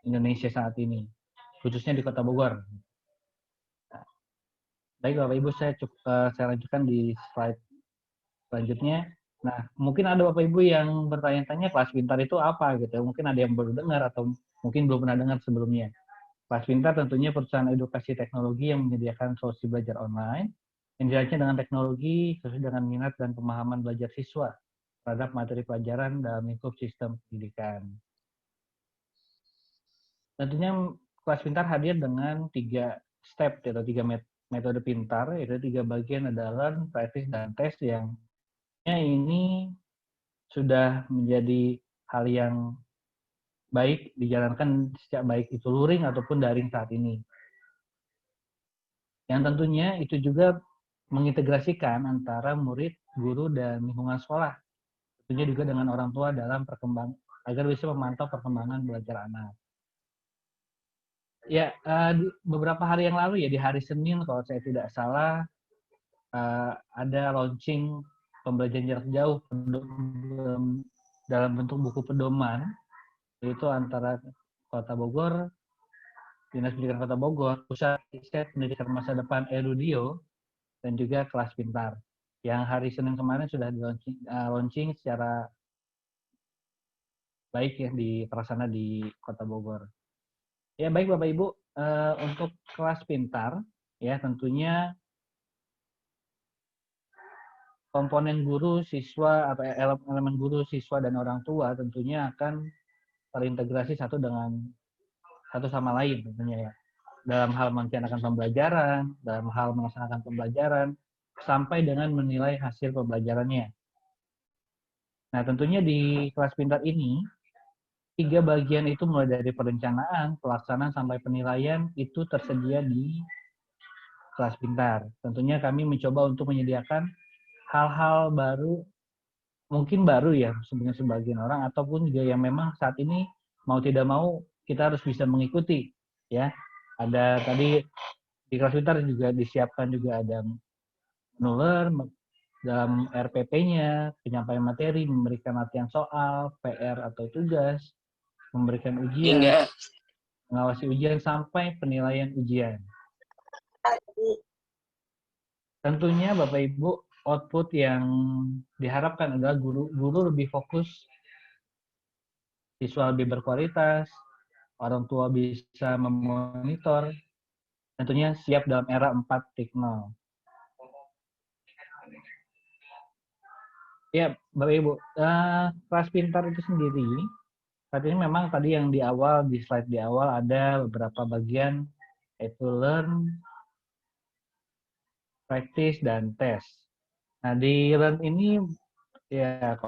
S7: Indonesia saat ini, khususnya di Kota Bogor. Baik Bapak Ibu, saya lanjutkan di slide selanjutnya. Nah, mungkin ada Bapak Ibu yang bertanya-tanya kelas pintar itu apa gitu. Mungkin ada yang baru dengar atau mungkin belum pernah dengar sebelumnya. Kelas pintar tentunya perusahaan edukasi teknologi yang menyediakan solusi belajar online yang dirancang dengan teknologi sesuai dengan minat dan pemahaman belajar siswa terhadap materi pelajaran dalam lingkup sistem pendidikan. Tentunya kelas pintar hadir dengan 3 step atau 3 metode pintar, yaitu 3 bagian adalah learn, practice, dan test yang ini sudah menjadi hal yang baik dijalankan sejak baik itu luring ataupun daring saat ini. Yang tentunya itu juga mengintegrasikan antara murid, guru, dan lingkungan sekolah. Tentunya juga dengan orang tua dalam agar bisa memantau perkembangan belajar anak. Ya, beberapa hari yang lalu ya, di hari Senin kalau saya tidak salah, ada launching pembelajaran jarak jauh dalam bentuk buku pedoman, yaitu antara Kota Bogor, Dinas Pendidikan Kota Bogor, Pusat Riset Pendidikan Masa Depan Erudio, dan juga Kelas Pintar. Yang hari Senin kemarin sudah launching secara baik ya di Prasana di Kota Bogor. Ya baik Bapak Ibu, untuk Kelas Pintar ya tentunya komponen guru, siswa, atau elemen guru, siswa, dan orang tua tentunya akan terintegrasi satu sama lain tentunya ya. Dalam hal merencanakan pembelajaran, dalam hal melaksanakan pembelajaran, sampai dengan menilai hasil pembelajarannya. Nah tentunya di Kelas Pintar ini, 3 bagian itu mulai dari perencanaan, pelaksanaan, sampai penilaian itu tersedia di Kelas Pintar. Tentunya kami mencoba untuk menyediakan hal-hal baru, mungkin baru ya sebenarnya sebagian orang, ataupun juga yang memang saat ini mau tidak mau kita harus bisa mengikuti ya. Ada tadi di Kelas Pintar juga disiapkan juga ada Learn dalam RPP-nya, penyampaian materi, memberikan latihan soal, PR atau tugas, memberikan ujian, mengawasi ujian sampai penilaian ujian. Tentunya Bapak Ibu, output yang diharapkan adalah guru lebih fokus, siswa lebih berkualitas, orang tua bisa memonitor, tentunya siap dalam era 4.0. Ya, Bapak Ibu, Kelas Pintar itu sendiri, saat ini memang tadi yang di slide di awal ada beberapa bagian, yaitu learn, practice, dan test. Nah, di learn ini ya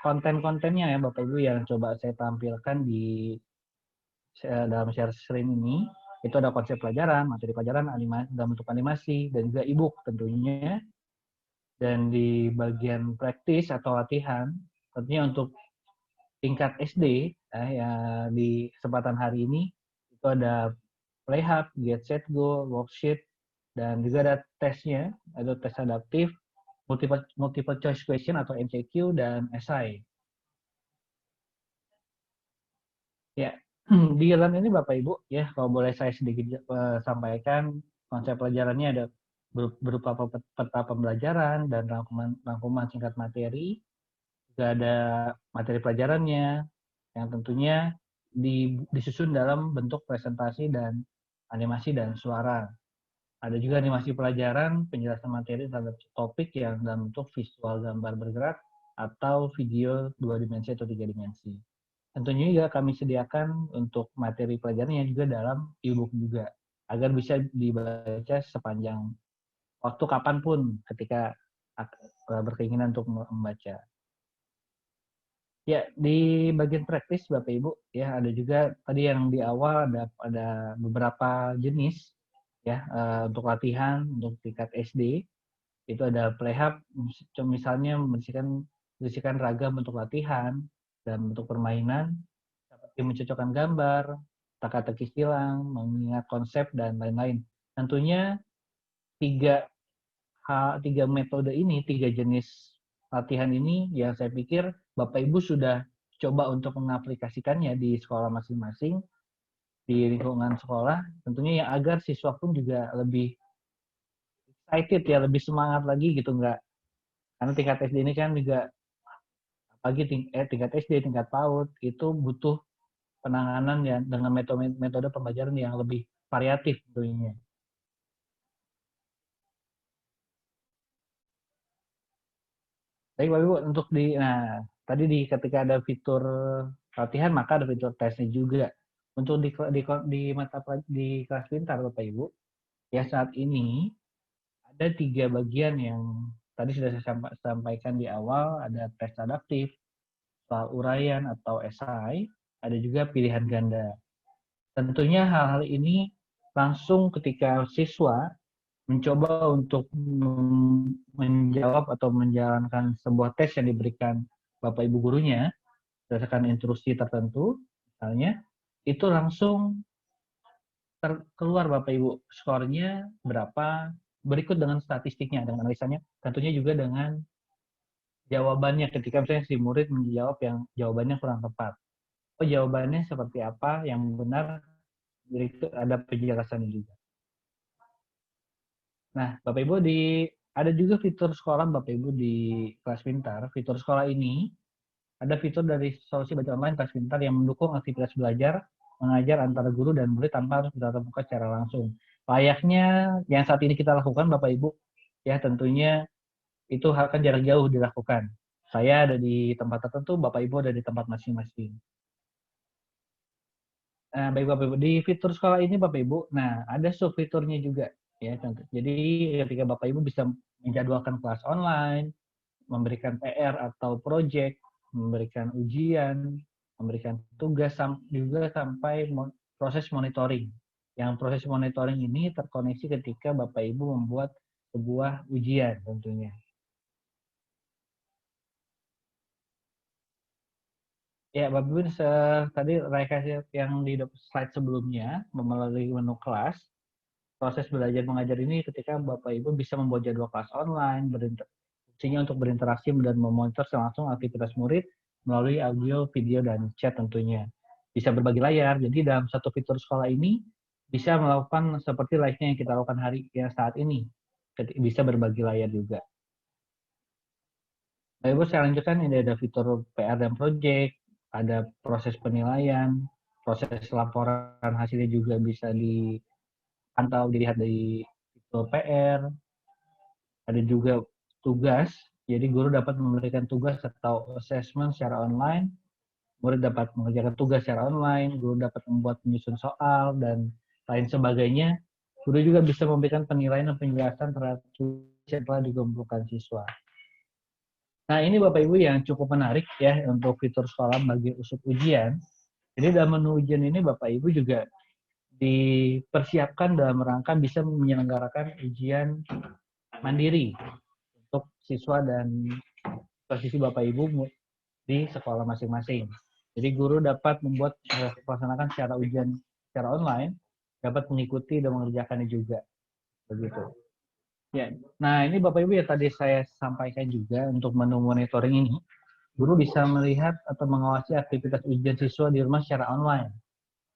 S7: konten-kontennya ya Bapak Ibu yang coba saya tampilkan di dalam share screen ini, itu ada konsep pelajaran, materi pelajaran, dalam bentuk animasi, dan juga e-book tentunya. Dan di bagian praktis atau latihan, tentunya untuk tingkat SD, ya, di kesempatan hari ini, itu ada Playhub, Get Set Go, Worksheet, dan juga ada tesnya, ada tes adaptif, multiple choice question atau MCQ, dan essay. Ya, di dalam ini Bapak Ibu, ya kalau boleh saya sedikit sampaikan, konsep pelajarannya ada berupa peta pembelajaran dan rangkuman singkat materi, juga ada materi pelajarannya, yang tentunya disusun dalam bentuk presentasi dan animasi dan suara. Ada juga animasi pelajaran, penjelasan materi terhadap topik yang dalam bentuk visual gambar bergerak atau video 2 dimensi atau 3 dimensi. Tentunya juga kami sediakan untuk materi pelajarannya juga dalam e-book juga, agar bisa dibaca sepanjang waktu kapanpun ketika berkeinginan untuk membaca. Ya, di bagian praktis Bapak Ibu, ya ada juga tadi yang di awal ada beberapa jenis ya untuk latihan untuk tingkat SD. Itu ada Playhub, misalnya berisikan ragam bentuk latihan dan bentuk permainan seperti mencocokkan gambar, teka-teki silang, mengingat konsep dan lain-lain. Tentunya tiga metode ini, 3 jenis latihan ini yang saya pikir Bapak Ibu sudah coba untuk mengaplikasikannya di sekolah masing-masing, di lingkungan sekolah, tentunya yang agar siswa pun juga lebih excited ya, lebih semangat lagi gitu, karena tingkat SD ini kan juga apalagi tingkat SD, tingkat PAUD itu butuh penanganan ya dengan metode pembelajaran yang lebih variatif tentunya. Baik Bapak Ibu, untuk tadi ketika ada fitur latihan maka ada fitur tesnya juga. Untuk di kelas pintar Bapak Ibu, ya saat ini ada 3 bagian yang tadi sudah saya sampaikan di awal, ada tes adaptif, soal uraian atau esai, ada juga pilihan ganda. Tentunya hal-hal ini langsung ketika siswa mencoba untuk menjawab atau menjalankan sebuah tes yang diberikan Bapak Ibu gurunya berdasarkan instruksi tertentu, misalnya, itu langsung keluar Bapak Ibu skornya berapa, berikut dengan statistiknya, dengan analisanya, tentunya juga dengan jawabannya ketika misalnya si murid menjawab yang jawabannya kurang tepat. Oh, jawabannya seperti apa yang benar, berikut ada penjelasannya juga. Nah, Bapak Ibu ada juga fitur sekolah Bapak Ibu di kelas pintar. Fitur sekolah ini ada fitur dari solusi belajar online kelas pintar yang mendukung aktivitas belajar mengajar antara guru dan murid tanpa harus bertatap muka secara langsung. Layaknya yang saat ini kita lakukan Bapak Ibu, ya tentunya itu akan jarak jauh dilakukan. Saya ada di tempat tertentu, Bapak Ibu ada di tempat masing-masing. Nah, baik Bapak Ibu, di fitur sekolah ini Bapak Ibu, ada sub-fiturnya juga. Ya, jadi ketika Bapak Ibu bisa menjadwalkan kelas online, memberikan PR atau proyek, memberikan ujian, memberikan tugas, juga sampai proses monitoring. Yang proses monitoring ini terkoneksi ketika Bapak Ibu membuat sebuah ujian tentunya. Ya, Bapak Ibu, tadi rekayasa yang di slide sebelumnya melalui menu kelas, proses belajar mengajar ini ketika Bapak Ibu bisa membuat jadwal kelas online, fungsinya untuk berinteraksi dan memonitor langsung aktivitas murid melalui audio, video, dan chat tentunya. Bisa berbagi layar, jadi dalam satu fitur sekolah ini bisa melakukan seperti layaknya yang kita lakukan saat ini, bisa berbagi layar juga. Bapak Ibu, saya lanjutkan, ini ada fitur PR dan project, ada proses penilaian, proses laporan hasilnya juga bisa dipantau, dilihat dari fitur PR, ada juga tugas, jadi guru dapat memberikan tugas atau assessment secara online, murid dapat mengerjakan tugas secara online, guru dapat membuat penyusun soal, dan lain sebagainya. Guru juga bisa memberikan penilaian dan penjelasan terhadap tugas yang telah dikumpulkan siswa. Nah, ini Bapak Ibu yang cukup menarik ya untuk fitur sekolah bagi usut ujian. Jadi dalam menu ujian ini Bapak Ibu juga dipersiapkan dalam rangka bisa menyelenggarakan ujian mandiri untuk siswa dan posisi Bapak Ibu di sekolah masing-masing. Jadi guru dapat melaksanakan secara ujian secara online dapat mengikuti dan mengerjakannya juga. Begitu. Ya, nah ini Bapak Ibu ya tadi saya sampaikan juga untuk menu monitoring ini, guru bisa melihat atau mengawasi aktivitas ujian siswa di rumah secara online.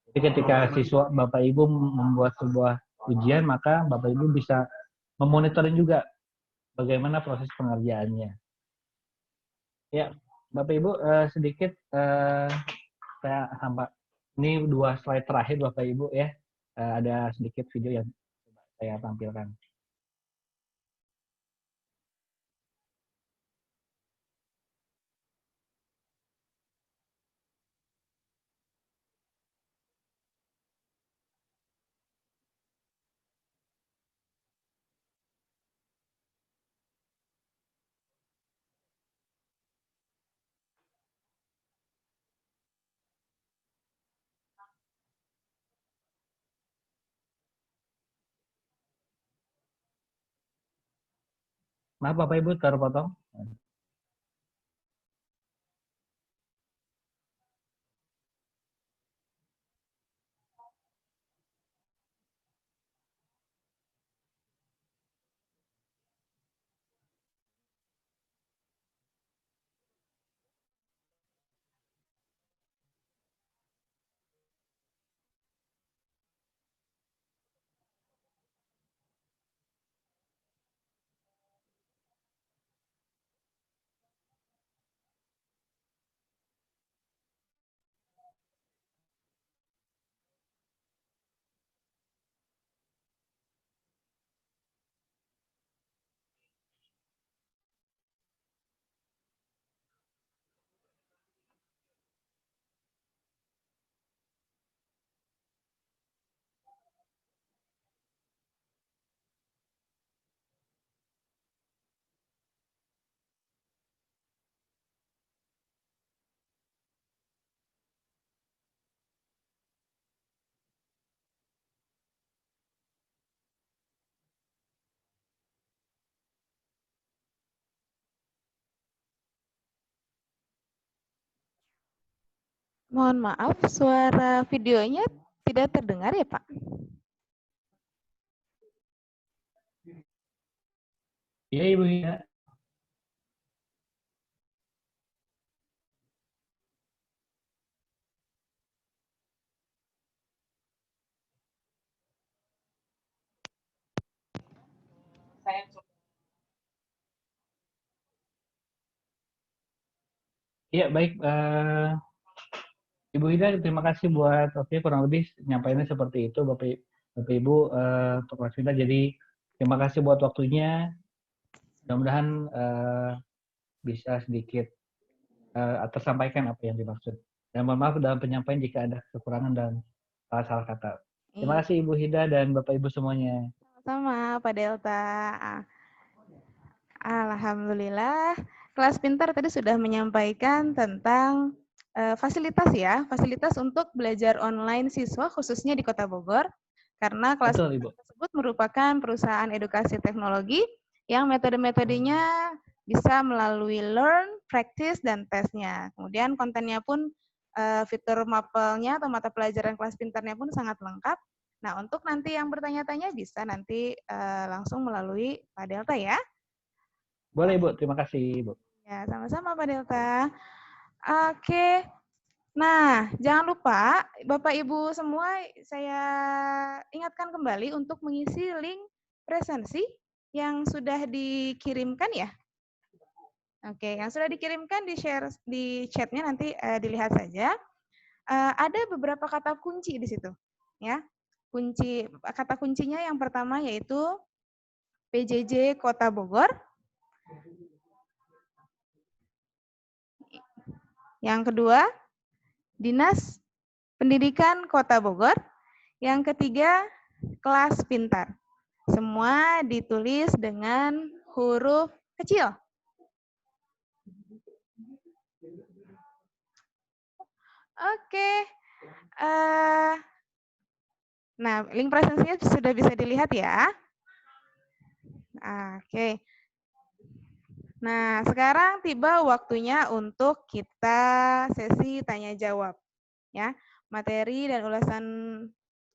S7: Jadi ketika siswa Bapak Ibu membuat sebuah ujian, maka Bapak Ibu bisa memonitoring juga bagaimana proses pengerjaannya. Ya, Bapak Ibu sedikit saya sampai ini 2 slide terakhir Bapak Ibu ya, ada sedikit video yang saya tampilkan. Maaf Bapak Ibu terpotong.
S2: Mohon maaf, suara videonya tidak terdengar ya, Pak?
S7: Iya Ibu ya. Iya baik, Ibu Ida terima kasih buat kurang lebih nyampainya seperti itu Bapak Ibu untuk Mas Ida. Jadi terima kasih buat waktunya. Mudah-mudahan bisa sedikit tersampaikan apa yang dimaksud. Dan mohon maaf dalam penyampaian jika ada kekurangan dan salah-salah kata. Terima kasih Ibu Hida dan Bapak Ibu semuanya.
S2: Sama Pak Delta. Alhamdulillah, kelas pintar tadi sudah menyampaikan tentang fasilitas ya, fasilitas untuk belajar online siswa khususnya di Kota Bogor. Karena kelas
S7: Betul, Ibu.
S2: tersebut merupakan perusahaan edukasi teknologi yang metode-metodenya bisa melalui learn, practice, dan tesnya. Kemudian kontennya pun fitur mapelnya atau mata pelajaran kelas pintarnya pun sangat lengkap. Nah, untuk nanti yang bertanya-tanya bisa nanti langsung melalui Pak Delta ya.
S7: Boleh Ibu, terima kasih Ibu.
S2: Ya, sama-sama Pak Delta. Oke. Nah, jangan lupa Bapak Ibu semua saya ingatkan kembali untuk mengisi link presensi yang sudah dikirimkan ya. Oke, yang sudah dikirimkan di-share di chatnya nanti dilihat saja. Ada beberapa kata kunci di situ, ya. Kata kuncinya yang pertama yaitu PJJ Kota Bogor. Yang kedua, Dinas Pendidikan Kota Bogor. Yang ketiga, kelas pintar. Semua ditulis dengan huruf kecil. Oke. Nah, link presensinya sudah bisa dilihat ya. Oke. Nah, sekarang tiba waktunya untuk kita sesi tanya jawab. Ya, materi dan ulasan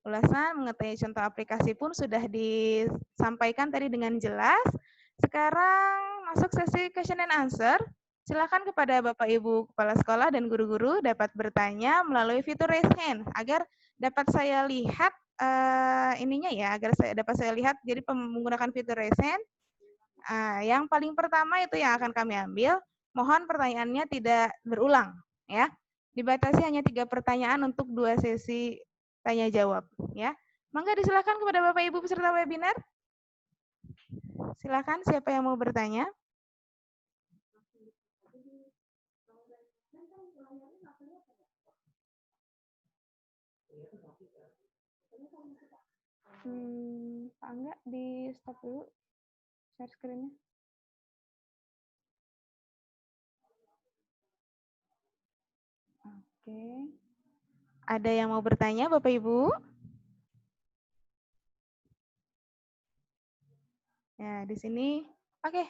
S2: ulasan, mengetahui contoh aplikasi pun sudah disampaikan tadi dengan jelas. Sekarang masuk sesi question and answer. Silakan kepada Bapak Ibu Kepala Sekolah dan guru-guru dapat bertanya melalui fitur raise hand agar dapat saya lihat ininya ya, agar dapat saya lihat. Jadi menggunakan fitur raise hand. Yang paling pertama itu yang akan kami ambil. Mohon pertanyaannya tidak berulang, ya. Dibatasi hanya 3 pertanyaan untuk 2 sesi tanya jawab, ya. Mangga disilakan kepada Bapak Ibu peserta webinar. Silakan siapa yang mau bertanya? Pak Angga di stop dulu share screen-nya. Oke. Ada yang mau bertanya Bapak Ibu? Ya, di sini. Oke.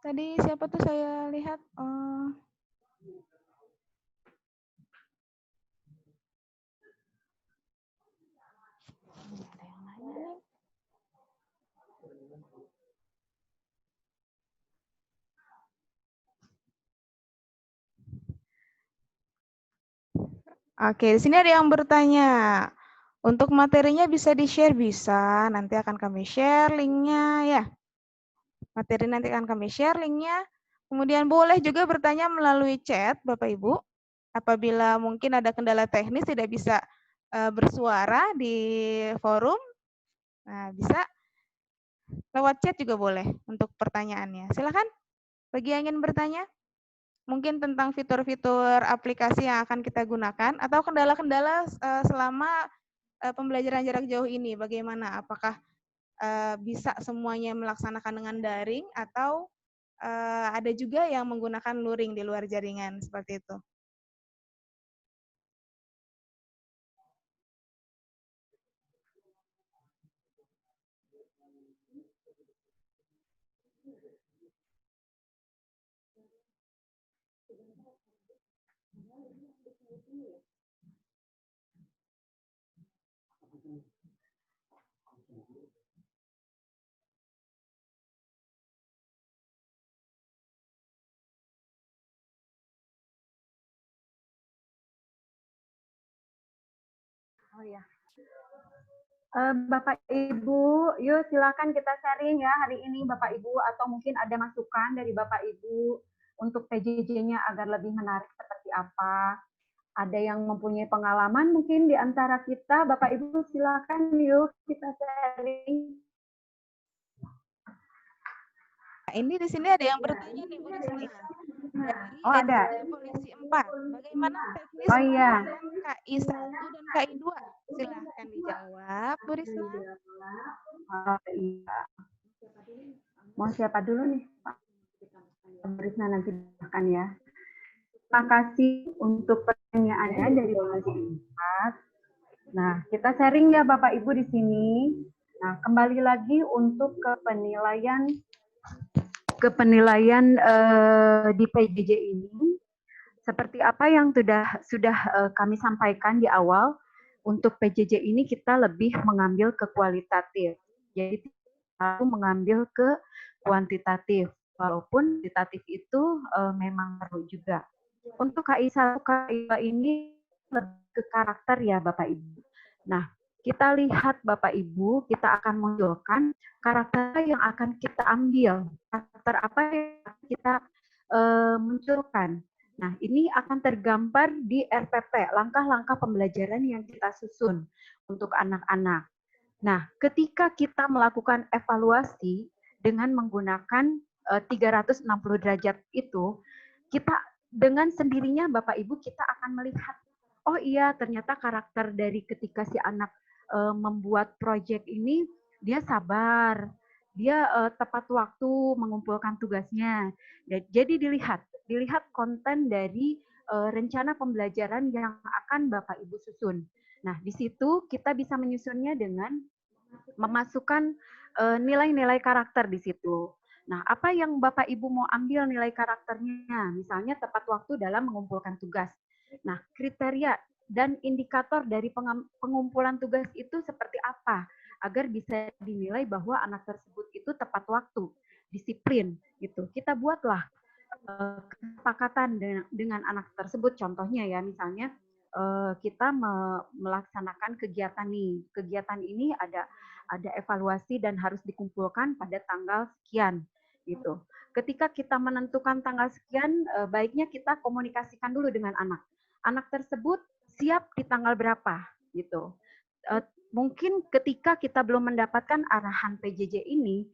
S2: Tadi siapa tuh saya lihat? Ada yang nanya nih. Oke, di sini ada yang bertanya. Untuk materinya bisa di-share? Bisa. Nanti akan kami share linknya ya. Materi nanti akan kami share linknya. Kemudian boleh juga bertanya melalui chat, Bapak Ibu. Apabila mungkin ada kendala teknis tidak bisa bersuara di forum, nah bisa lewat chat juga boleh untuk pertanyaannya. Silakan bagi yang ingin bertanya. Mungkin tentang fitur-fitur aplikasi yang akan kita gunakan atau kendala-kendala selama pembelajaran jarak jauh ini. Bagaimana? Apakah bisa semuanya melaksanakan dengan daring atau ada juga yang menggunakan luring di luar jaringan seperti itu.
S1: Oh ya. Bapak Ibu, yuk silakan kita sharing ya hari ini Bapak Ibu, atau mungkin ada masukan dari Bapak Ibu untuk PJJ-nya agar lebih menarik seperti apa. Ada yang mempunyai pengalaman mungkin di antara kita, Bapak Ibu silakan yuk kita sharing.
S2: Ini di sini ada yang bertanya nih Bu Risma.
S1: Oh ada.
S2: Polisi 4. Bagaimana teknis KI 1 dan KI 2? Silahkan dijawab Bu Risma.
S1: Iya. Mau siapa dulu nih Pak? Bu Risma nanti bahkan ya. Terima kasih untuk pertanyaannya dari Polisi 4. Nah, kita sharing ya Bapak Ibu di sini. Nah, kembali lagi untuk ke penilaian di PJJ ini, seperti apa yang sudah kami sampaikan di awal, untuk PJJ ini kita lebih mengambil ke kualitatif, jadi tidak mengambil ke kuantitatif, walaupun kuantitatif itu memang perlu juga. Untuk KI 1, KI 2 ini lebih ke karakter ya Bapak Ibu. Nah, kita lihat Bapak Ibu, kita akan munculkan karakter yang akan kita ambil, karakter apa yang kita munculkan. Nah, ini akan tergambar di RPP, langkah-langkah pembelajaran yang kita susun untuk anak-anak. Nah, ketika kita melakukan evaluasi dengan menggunakan 360 derajat itu, kita dengan sendirinya Bapak Ibu kita akan melihat, oh iya ternyata karakter dari ketika si anak membuat proyek ini, dia sabar, dia tepat waktu mengumpulkan tugasnya. Jadi dilihat konten dari rencana pembelajaran yang akan Bapak Ibu susun. Nah, di situ kita bisa menyusunnya dengan memasukkan nilai-nilai karakter di situ. Nah, apa yang Bapak Ibu mau ambil nilai karakternya? Misalnya tepat waktu dalam mengumpulkan tugas. Nah, kriteria dan indikator dari pengumpulan tugas itu seperti apa agar bisa dinilai bahwa anak tersebut itu tepat waktu, disiplin gitu. Kita buatlah kesepakatan dengan anak tersebut. Contohnya ya, misalnya kita melaksanakan kegiatan nih. Kegiatan ini ada evaluasi dan harus dikumpulkan pada tanggal sekian gitu. Ketika kita menentukan tanggal sekian, baiknya kita komunikasikan dulu dengan anak. Anak tersebut siap di tanggal berapa gitu. Mungkin ketika kita belum mendapatkan arahan PJJ ini,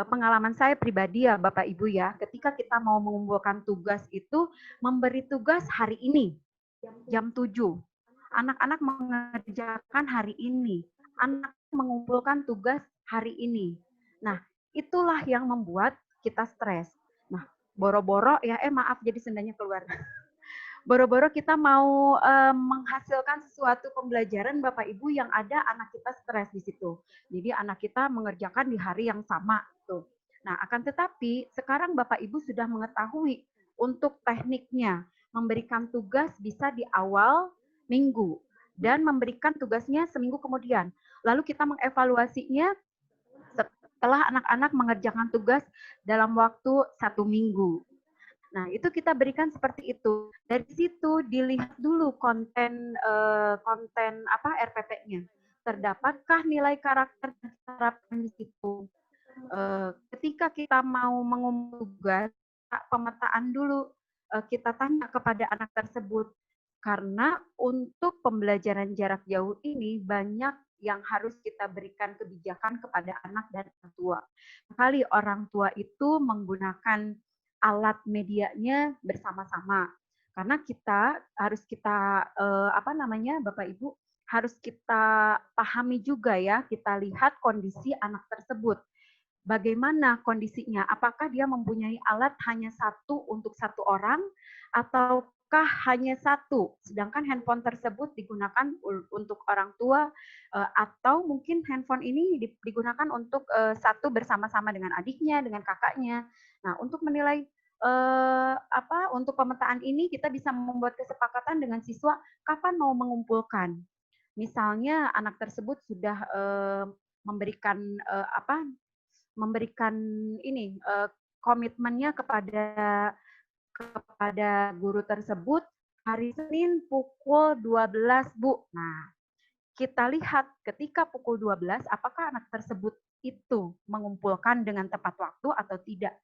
S1: pengalaman saya pribadi ya Bapak Ibu ya, ketika kita mau mengumpulkan tugas itu, memberi tugas hari ini, jam 7. Anak-anak mengerjakan hari ini, anak mengumpulkan tugas hari ini. Nah, itulah yang membuat kita stres. Nah, boro-boro ya, maaf jadi sendanya keluar. Boro-boro kita mau menghasilkan sesuatu pembelajaran Bapak Ibu yang ada anak kita stres di situ. Jadi anak kita mengerjakan di hari yang sama tuh. Nah, akan tetapi sekarang Bapak Ibu sudah mengetahui untuk tekniknya memberikan tugas bisa di awal minggu dan memberikan tugasnya seminggu kemudian. Lalu kita mengevaluasinya setelah anak-anak mengerjakan tugas dalam waktu 1 minggu. Nah, itu kita berikan seperti itu. Dari situ dilihat dulu konten RPP-nya. Terdapatkah nilai karakter dan harapan di situ? Ketika kita mau mengumpulkan tugas, pemetaan dulu. Kita tanya kepada anak tersebut. Karena untuk pembelajaran jarak jauh ini banyak yang harus kita berikan kebijakan kepada anak dan orang tua. Sekali orang tua itu menggunakan alat medianya bersama-sama. Karena Bapak Ibu harus kita pahami juga ya, kita lihat kondisi anak tersebut. Bagaimana kondisinya? Apakah dia mempunyai alat hanya satu untuk satu orang ataukah hanya satu? Sedangkan handphone tersebut digunakan untuk orang tua atau mungkin handphone ini digunakan untuk satu bersama-sama dengan adiknya, dengan kakaknya. Nah, untuk menilai untuk pemetaan ini kita bisa membuat kesepakatan dengan siswa kapan mau mengumpulkan. Misalnya anak tersebut sudah memberikan komitmennya kepada guru tersebut hari Senin pukul 12, Bu. Nah, kita lihat ketika pukul 12 apakah anak tersebut itu mengumpulkan dengan tepat waktu atau tidak.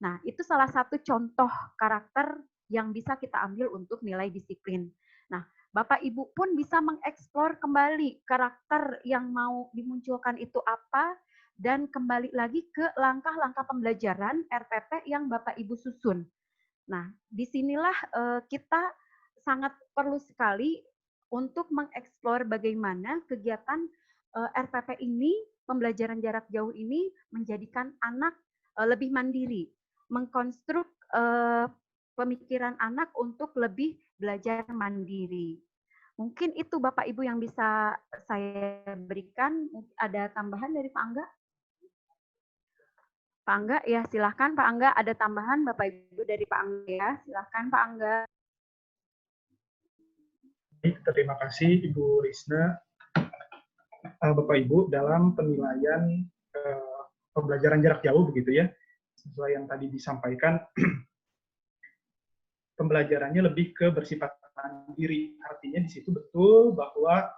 S1: Nah, itu salah satu contoh karakter yang bisa kita ambil untuk nilai disiplin. Nah, Bapak Ibu pun bisa mengeksplor kembali karakter yang mau dimunculkan itu apa, dan kembali lagi ke langkah-langkah pembelajaran RPP yang Bapak Ibu susun. Nah, disinilah kita sangat perlu sekali untuk mengeksplor bagaimana kegiatan RPP ini, pembelajaran jarak jauh ini, menjadikan anak lebih mandiri, mengkonstruk pemikiran anak untuk lebih belajar mandiri. Mungkin itu Bapak Ibu yang bisa saya berikan. Ada tambahan dari Pak Angga? Pak Angga, ya silahkan Pak Angga. Ada tambahan Bapak Ibu dari Pak Angga ya? Silahkan Pak Angga.
S4: Terima kasih Ibu Risna. Bapak Ibu, dalam penilaian pembelajaran jarak jauh begitu ya, sesuai yang tadi disampaikan, pembelajarannya lebih ke bersifat mandiri. Artinya di situ betul bahwa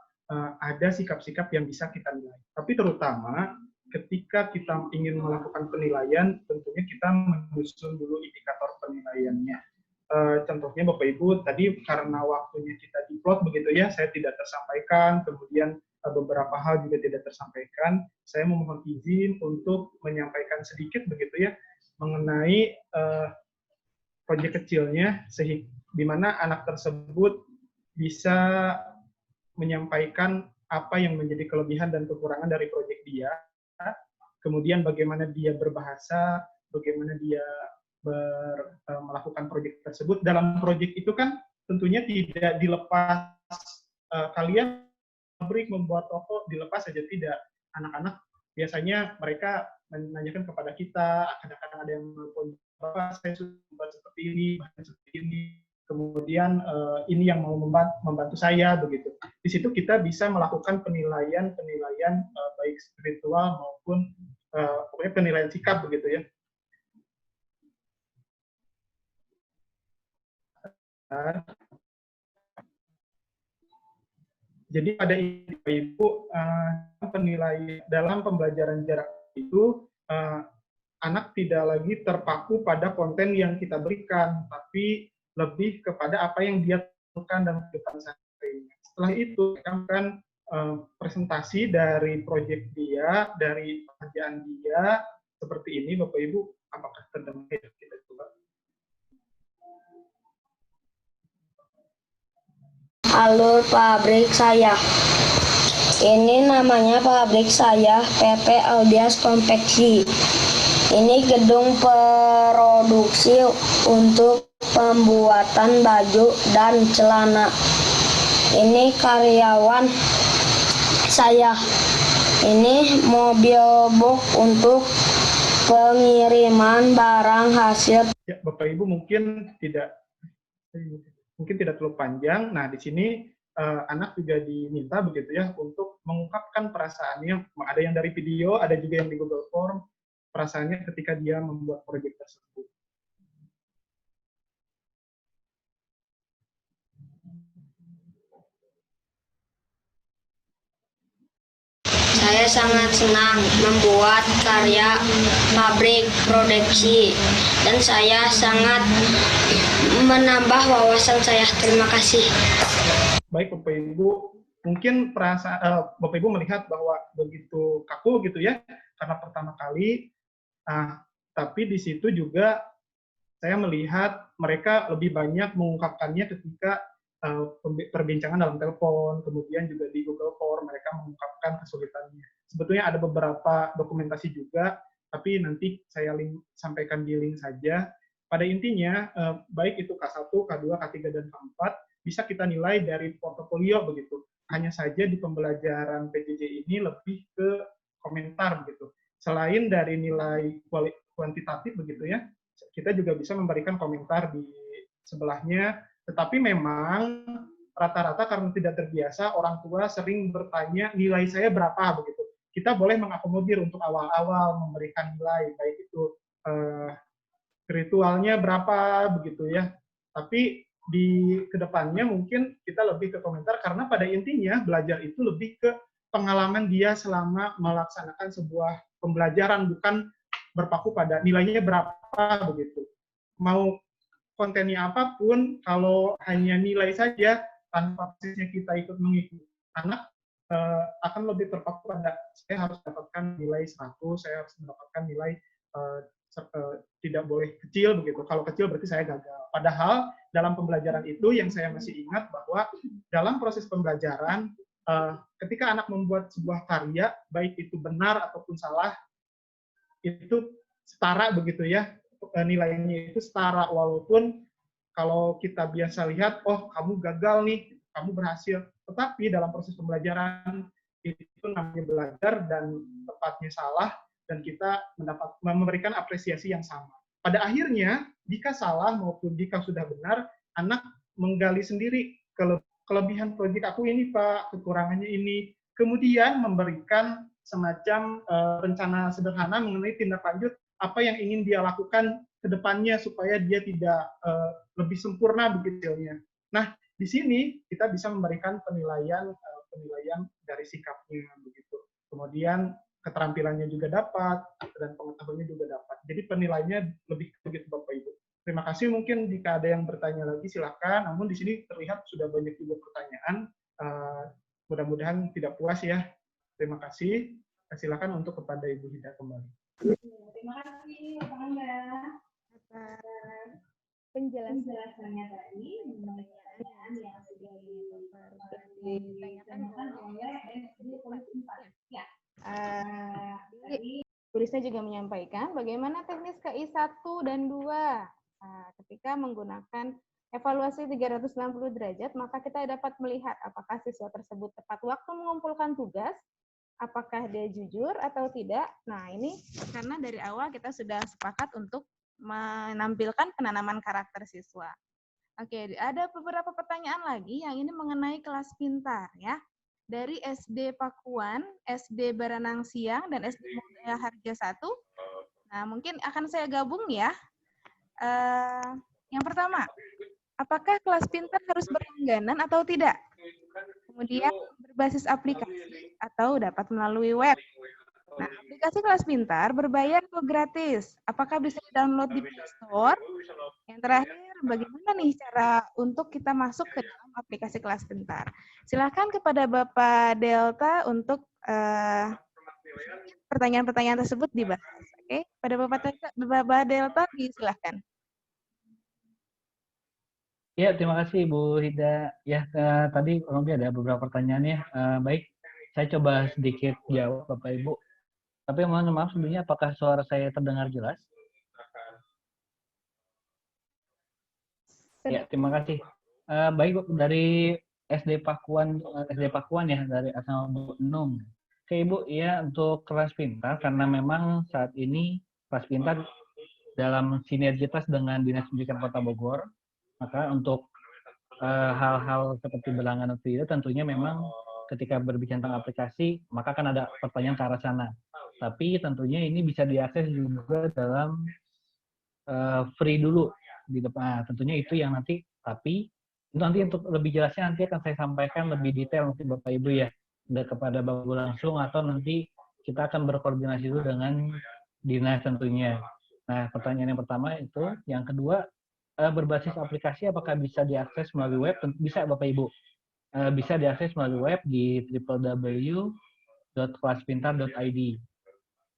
S4: ada sikap-sikap yang bisa kita nilai. Tapi terutama ketika kita ingin melakukan penilaian, tentunya kita menyusun dulu indikator penilaiannya. Contohnya Bapak Ibu, tadi karena waktunya kita diplot begitu ya, saya tidak tersampaikan, kemudian beberapa hal juga tidak tersampaikan. Saya memohon izin untuk menyampaikan sedikit begitu ya, mengenai proyek kecilnya, sehingga di mana anak tersebut bisa menyampaikan apa yang menjadi kelebihan dan kekurangan dari proyek dia, kemudian bagaimana dia berbahasa, bagaimana dia melakukan proyek tersebut. Dalam proyek itu kan tentunya tidak dilepas kalian pabrik membuat toko dilepas saja, tidak. Anak-anak biasanya mereka menanyakan kepada kita, kadang-kadang ada yang menelpon, Bapak saya sudah membuat seperti ini, bahan seperti ini, kemudian ini yang mau membantu saya begitu. Di situ kita bisa melakukan penilaian baik spiritual maupun pokoknya penilaian sikap begitu ya. Jadi pada Ibu penilaian dalam pembelajaran jarak itu anak tidak lagi terpaku pada konten yang kita berikan, tapi lebih kepada apa yang dia lakukan dalam kehidupan sehari-hari. Setelah itu akan presentasi dari proyek dia, dari pekerjaan dia seperti ini, Bapak Ibu, apakah terdengar? Kita coba.
S8: Alur pabrik saya. Ini namanya pabrik saya, PT Aldias Konveksi. Ini gedung produksi untuk pembuatan baju dan celana. Ini karyawan saya. Ini mobil box untuk pengiriman barang hasil.
S4: Ya, Bapak Ibu mungkin tidak terlalu panjang. Nah, di sini anak juga diminta begitu ya untuk mengungkapkan perasaannya. Ada yang dari video, ada juga yang di Google Form, perasaannya ketika dia membuat proyek tersebut.
S8: Saya sangat senang membuat karya pabrik produksi dan saya sangat menambah wawasan saya. Terima kasih.
S4: Baik Bapak Ibu, mungkin Bapak Ibu melihat bahwa begitu kaku gitu ya, karena pertama kali. Tapi di situ juga saya melihat mereka lebih banyak mengungkapkannya ketika perbincangan dalam telepon, kemudian juga di Google Form mereka mengungkapkan kesulitannya. Sebetulnya ada beberapa dokumentasi juga, tapi nanti saya sampaikan di link saja. Pada intinya, baik itu K1, K2, K3, dan K4, bisa kita nilai dari portofolio begitu. Hanya saja di pembelajaran PJJ ini lebih ke komentar begitu. Selain dari nilai kuantitatif begitu ya, kita juga bisa memberikan komentar di sebelahnya. Tetapi memang rata-rata karena tidak terbiasa, orang tua sering bertanya nilai saya berapa begitu. Kita boleh mengakomodir untuk awal-awal memberikan nilai, baik itu spiritualnya berapa begitu ya. Tapi di kedepannya mungkin kita lebih ke komentar karena pada intinya belajar itu lebih ke pengalaman dia selama melaksanakan sebuah pembelajaran, bukan berpaku pada nilainya berapa begitu. Mau kontennya apapun, kalau hanya nilai saja tanpa prosesnya kita ikut mengikuti, anak akan lebih terpaku pada saya harus dapatkan nilai 100, saya harus mendapatkan nilai tidak boleh kecil begitu. Kalau kecil berarti saya gagal. Padahal dalam pembelajaran itu yang saya masih ingat bahwa dalam proses pembelajaran ketika anak membuat sebuah karya, baik itu benar ataupun salah, itu setara begitu ya, nilainya itu setara, walaupun kalau kita biasa lihat, oh kamu gagal nih, kamu berhasil, tetapi dalam proses pembelajaran itu namanya belajar dan tepatnya salah, dan kita memberikan apresiasi yang sama. Pada akhirnya, jika salah maupun jika sudah benar, anak menggali sendiri kelebihan proyek aku ini Pak, kekurangannya ini, kemudian memberikan semacam rencana sederhana mengenai tindak lanjut apa yang ingin dia lakukan ke depannya supaya dia tidak lebih sempurna begitu. Nah, di sini kita bisa memberikan penilaian dari sikapnya begitu. Kemudian keterampilannya juga dapat dan pengetahuannya juga dapat. Jadi penilaiannya lebih begitu Bapak Ibu. Terima kasih, mungkin jika ada yang bertanya lagi silakan. Namun di sini terlihat sudah banyak juga pertanyaan. Mudah-mudahan tidak puas ya. Terima kasih. Silakan untuk kepada Ibu Hida kembali.
S6: Terima kasih Pak Angga
S2: atas penjelasannya tadi mengenai
S6: pertanyaan yang sudah ditanyakan oleh SD4. Ya.
S2: Bu Risna juga menyampaikan bagaimana teknis KI 1 dan 2. Ketika menggunakan evaluasi 360 derajat, maka kita dapat melihat apakah siswa tersebut tepat waktu mengumpulkan tugas, apakah dia jujur atau tidak. Nah, ini karena dari awal kita sudah sepakat untuk menampilkan penanaman karakter siswa. Oke, ada beberapa pertanyaan lagi yang ini mengenai kelas pintar ya. Dari SD Pakuan, SD Baranang Siang, dan SD Muda Harja 1. Nah, mungkin akan saya gabung ya. Yang pertama, apakah kelas pintar harus berlangganan atau tidak? Kemudian berbasis aplikasi atau dapat melalui web. Nah, aplikasi kelas pintar berbayar atau gratis? Apakah bisa di-download di Play Store? Yang terakhir, bagaimana nih cara untuk kita masuk ke dalam aplikasi kelas pintar? Silakan kepada Bapak Delta untuk pertanyaan-pertanyaan tersebut dibahas. Oke, pada Bapak Delta silakan.
S7: Ya, terima kasih Bu Hida. Ya, tadi kurang lebih ada beberapa pertanyaan ya. Baik, saya coba sedikit jawab Bapak Ibu. Tapi mohon maaf sebelumnya, apakah suara saya terdengar jelas? Ya, terima kasih. Baik, Bu, dari SD Pakuan ya, dari asal Bu Nung. Oke Ibu, ya untuk kelas pintar, karena memang saat ini kelas pintar dalam sinergitas dengan Dinas Pendidikan Kota Bogor, maka untuk hal-hal seperti berlangganan atau tidak, tentunya memang ketika berbicara tentang aplikasi, maka akan ada pertanyaan ke arah sana. Tapi tentunya ini bisa diakses juga dalam free dulu di depan. Nah, tentunya itu yang nanti. Tapi itu nanti untuk lebih jelasnya nanti akan saya sampaikan lebih detail nanti Bapak Ibu ya, kepada Bapak Ibu langsung, atau nanti kita akan berkoordinasi dulu dengan dinas tentunya. Nah, pertanyaan yang pertama itu. Yang kedua, berbasis aplikasi apakah bisa diakses melalui web? Bisa Bapak Ibu. Bisa diakses melalui web di www.kelaspintar.id.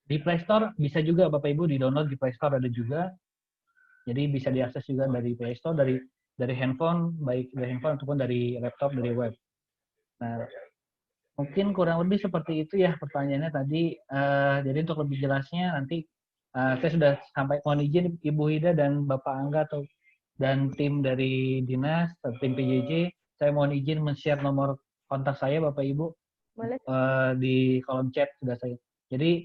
S7: Di Play Store bisa juga Bapak Ibu di-download, di Play Store ada juga. Jadi bisa diakses juga dari Play Store, dari handphone, baik dari handphone ataupun dari laptop, dari web. Nah, mungkin kurang lebih seperti itu ya pertanyaannya tadi. Jadi untuk lebih jelasnya nanti saya sudah sampai, mohon izin Ibu Hida dan Bapak Angga dan tim dari dinas, tim PJJ, saya mohon izin men-share nomor kontak saya Bapak Ibu. Boleh. Di kolom chat sudah saya. Jadi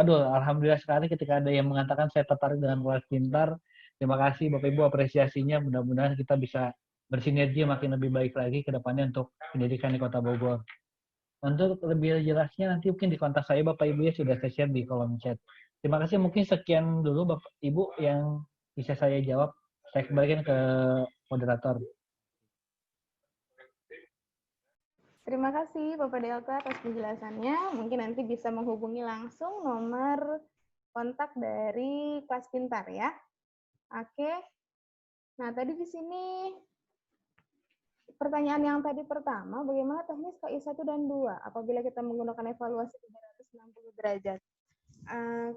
S7: alhamdulillah sekali ketika ada yang mengatakan saya tertarik dengan kelas pintar. Terima kasih Bapak Ibu apresiasinya. Mudah-mudahan kita bisa bersinergi makin lebih baik lagi ke depannya untuk pendidikan di Kota Bogor. Untuk lebih jelasnya nanti mungkin di kontak saya Bapak Ibu ya, sudah saya share di kolom chat. Terima kasih, mungkin sekian dulu Bapak Ibu yang bisa saya jawab. Saya kembalikan ke moderator.
S2: Terima kasih Bapak Delta atas penjelasannya. Mungkin nanti bisa menghubungi langsung nomor kontak dari kelas pintar ya. Oke. Nah, tadi di sini pertanyaan yang tadi pertama, bagaimana teknis KI 1 dan 2 apabila kita menggunakan evaluasi 360 derajat?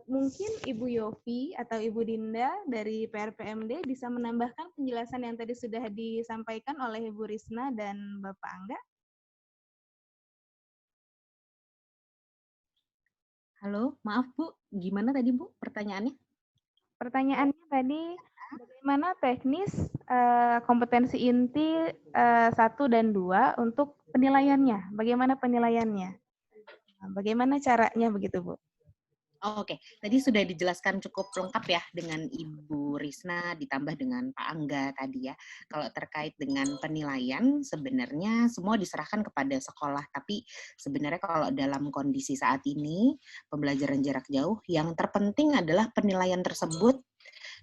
S2: Mungkin Ibu Yofi atau Ibu Dinda dari PRPMD bisa menambahkan penjelasan yang tadi sudah disampaikan oleh Ibu Risna dan Bapak Angga.
S5: Halo, maaf Bu, gimana tadi Bu pertanyaannya?
S2: Pertanyaannya tadi, bagaimana teknis kompetensi inti 1 dan 2 untuk penilaiannya? Bagaimana penilaiannya? Bagaimana caranya begitu Bu?
S5: Oke, tadi sudah dijelaskan cukup lengkap ya dengan Ibu Risna ditambah dengan Pak Angga tadi ya. Kalau terkait dengan penilaian sebenarnya semua diserahkan kepada sekolah, tapi sebenarnya kalau dalam kondisi saat ini pembelajaran jarak jauh yang terpenting adalah penilaian tersebut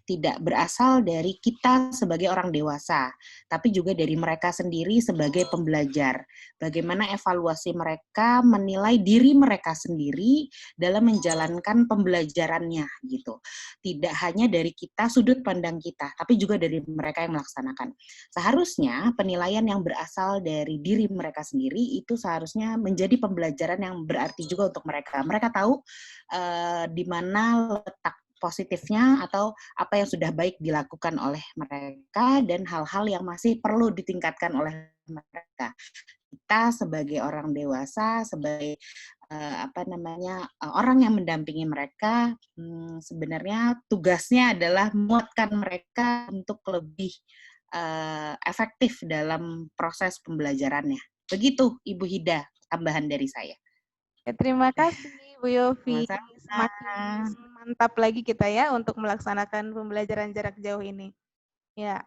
S5: tidak berasal dari kita sebagai orang dewasa, tapi juga dari mereka sendiri sebagai pembelajar. Bagaimana evaluasi mereka menilai diri mereka sendiri dalam menjalankan pembelajarannya gitu. Tidak hanya dari kita, sudut pandang kita, tapi juga dari mereka yang melaksanakan. Seharusnya penilaian yang berasal dari diri mereka sendiri itu seharusnya menjadi pembelajaran yang berarti juga untuk mereka. Mereka tahu di mana letak positifnya atau apa yang sudah baik dilakukan oleh mereka dan hal-hal yang masih perlu ditingkatkan oleh mereka. Kita sebagai orang dewasa, sebagai orang yang mendampingi mereka, sebenarnya tugasnya adalah menguatkan mereka untuk lebih efektif dalam proses pembelajarannya. Begitu Ibu Hida, tambahan dari saya.
S2: Ya, terima kasih Bu Yofi. Semakin mantap lagi kita ya untuk melaksanakan pembelajaran jarak jauh ini. Ya.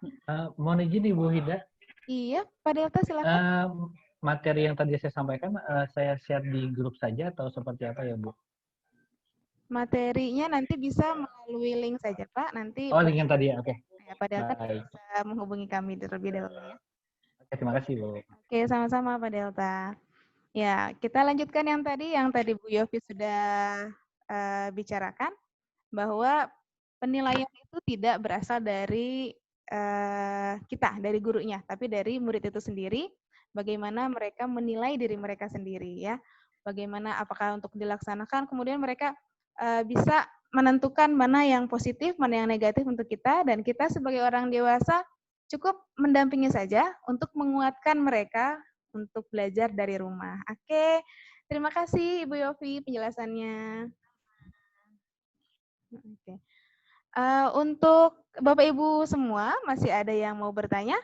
S7: Mohon izin Ibu Hida.
S2: Iya, Pak Delta silakan.
S7: Materi yang tadi saya sampaikan saya share di grup saja atau seperti apa ya Bu?
S2: Materinya nanti bisa melalui link saja Pak. Nanti
S7: link yang tadi ya, oke.
S2: Ya, Pak Delta
S7: Baik.
S2: bisa menghubungi kami terlebih dahulu ya.
S7: Oke, terima kasih Bu.
S2: Oke, sama-sama Pak Delta. Ya, kita lanjutkan yang tadi Bu Yofi sudah bicarakan bahwa penilaian itu tidak berasal dari kita, dari gurunya, tapi dari murid itu sendiri. Bagaimana mereka menilai diri mereka sendiri ya. Bagaimana apakah untuk dilaksanakan, kemudian mereka bisa menentukan mana yang positif, mana yang negatif untuk kita, dan kita sebagai orang dewasa cukup mendampingi saja untuk menguatkan mereka untuk belajar dari rumah. Oke, terima kasih Ibu Yofi penjelasannya. Oke. Untuk Bapak Ibu semua, masih ada yang mau bertanya?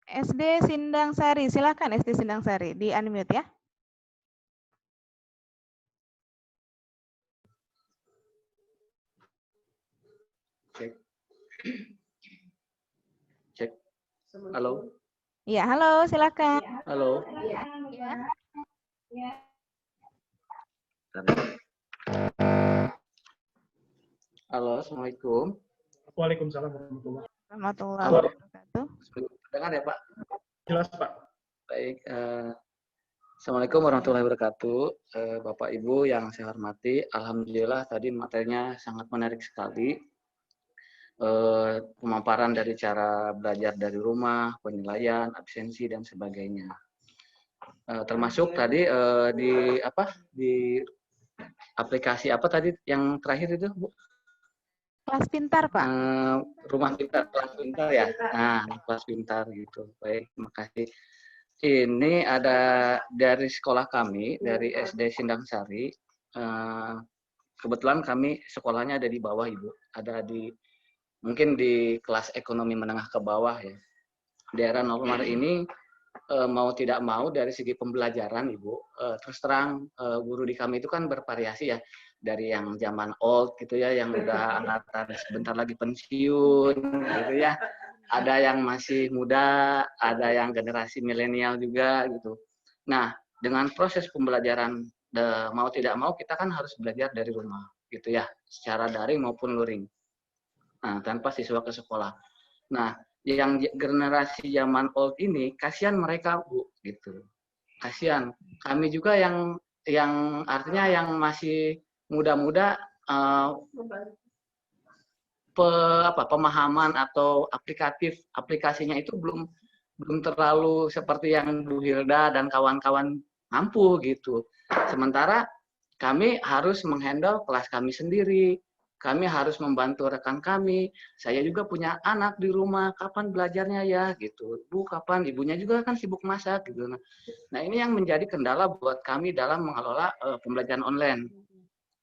S2: SD Sindang Sari, silakan SD Sindang Sari, di unmute ya.
S9: Cek. Halo.
S2: Iya, halo, silakan.
S9: Halo.
S2: Ya.
S9: Halo, Assalamualaikum.
S4: Waalaikumsalam warahmatullahi
S2: wabarakatuh.
S9: Dengar ya Pak?
S4: Jelas Pak.
S9: Baik. Assalamualaikum warahmatullahi wabarakatuh. Bapak Ibu yang saya hormati, alhamdulillah tadi materinya sangat menarik sekali. Pemaparan dari cara belajar dari rumah, penilaian, absensi dan sebagainya. Termasuk tadi di aplikasi apa tadi yang terakhir itu, Bu?
S2: Kelas Pintar, Pak.
S9: Rumah Pintar, Kelas Pintar ya. Nah, Kelas Pintar gitu. Baik, terima kasih. Ini ada dari sekolah kami, dari SD Sindang Sari. Kebetulan kami sekolahnya ada di bawah, Ibu. Ada di mungkin di kelas ekonomi menengah ke bawah ya. Daerah Normal ini mau tidak mau dari segi pembelajaran, Ibu, terus terang guru di kami itu kan bervariasi ya, dari yang zaman old gitu ya, yang udah angkatan sebentar lagi pensiun gitu ya, ada yang masih muda, ada yang generasi milenial juga gitu. Nah, dengan proses pembelajaran mau tidak mau kita kan harus belajar dari rumah gitu ya, secara daring maupun luring. Nah, tanpa siswa ke sekolah. Nah, yang generasi zaman old ini kasihan mereka, Bu, gitu. Kasihan. Kami juga yang artinya yang masih muda-muda pemahaman atau aplikasinya itu belum terlalu seperti yang Bu Hilda dan kawan-kawan mampu gitu. Sementara kami harus menghandle kelas kami sendiri. Kami harus membantu rekan kami. Saya juga punya anak di rumah. Kapan belajarnya ya? Gitu. Bu, kapan? Ibunya juga kan sibuk masak. Gitu. Nah, ini yang menjadi kendala buat kami dalam mengelola pembelajaran online.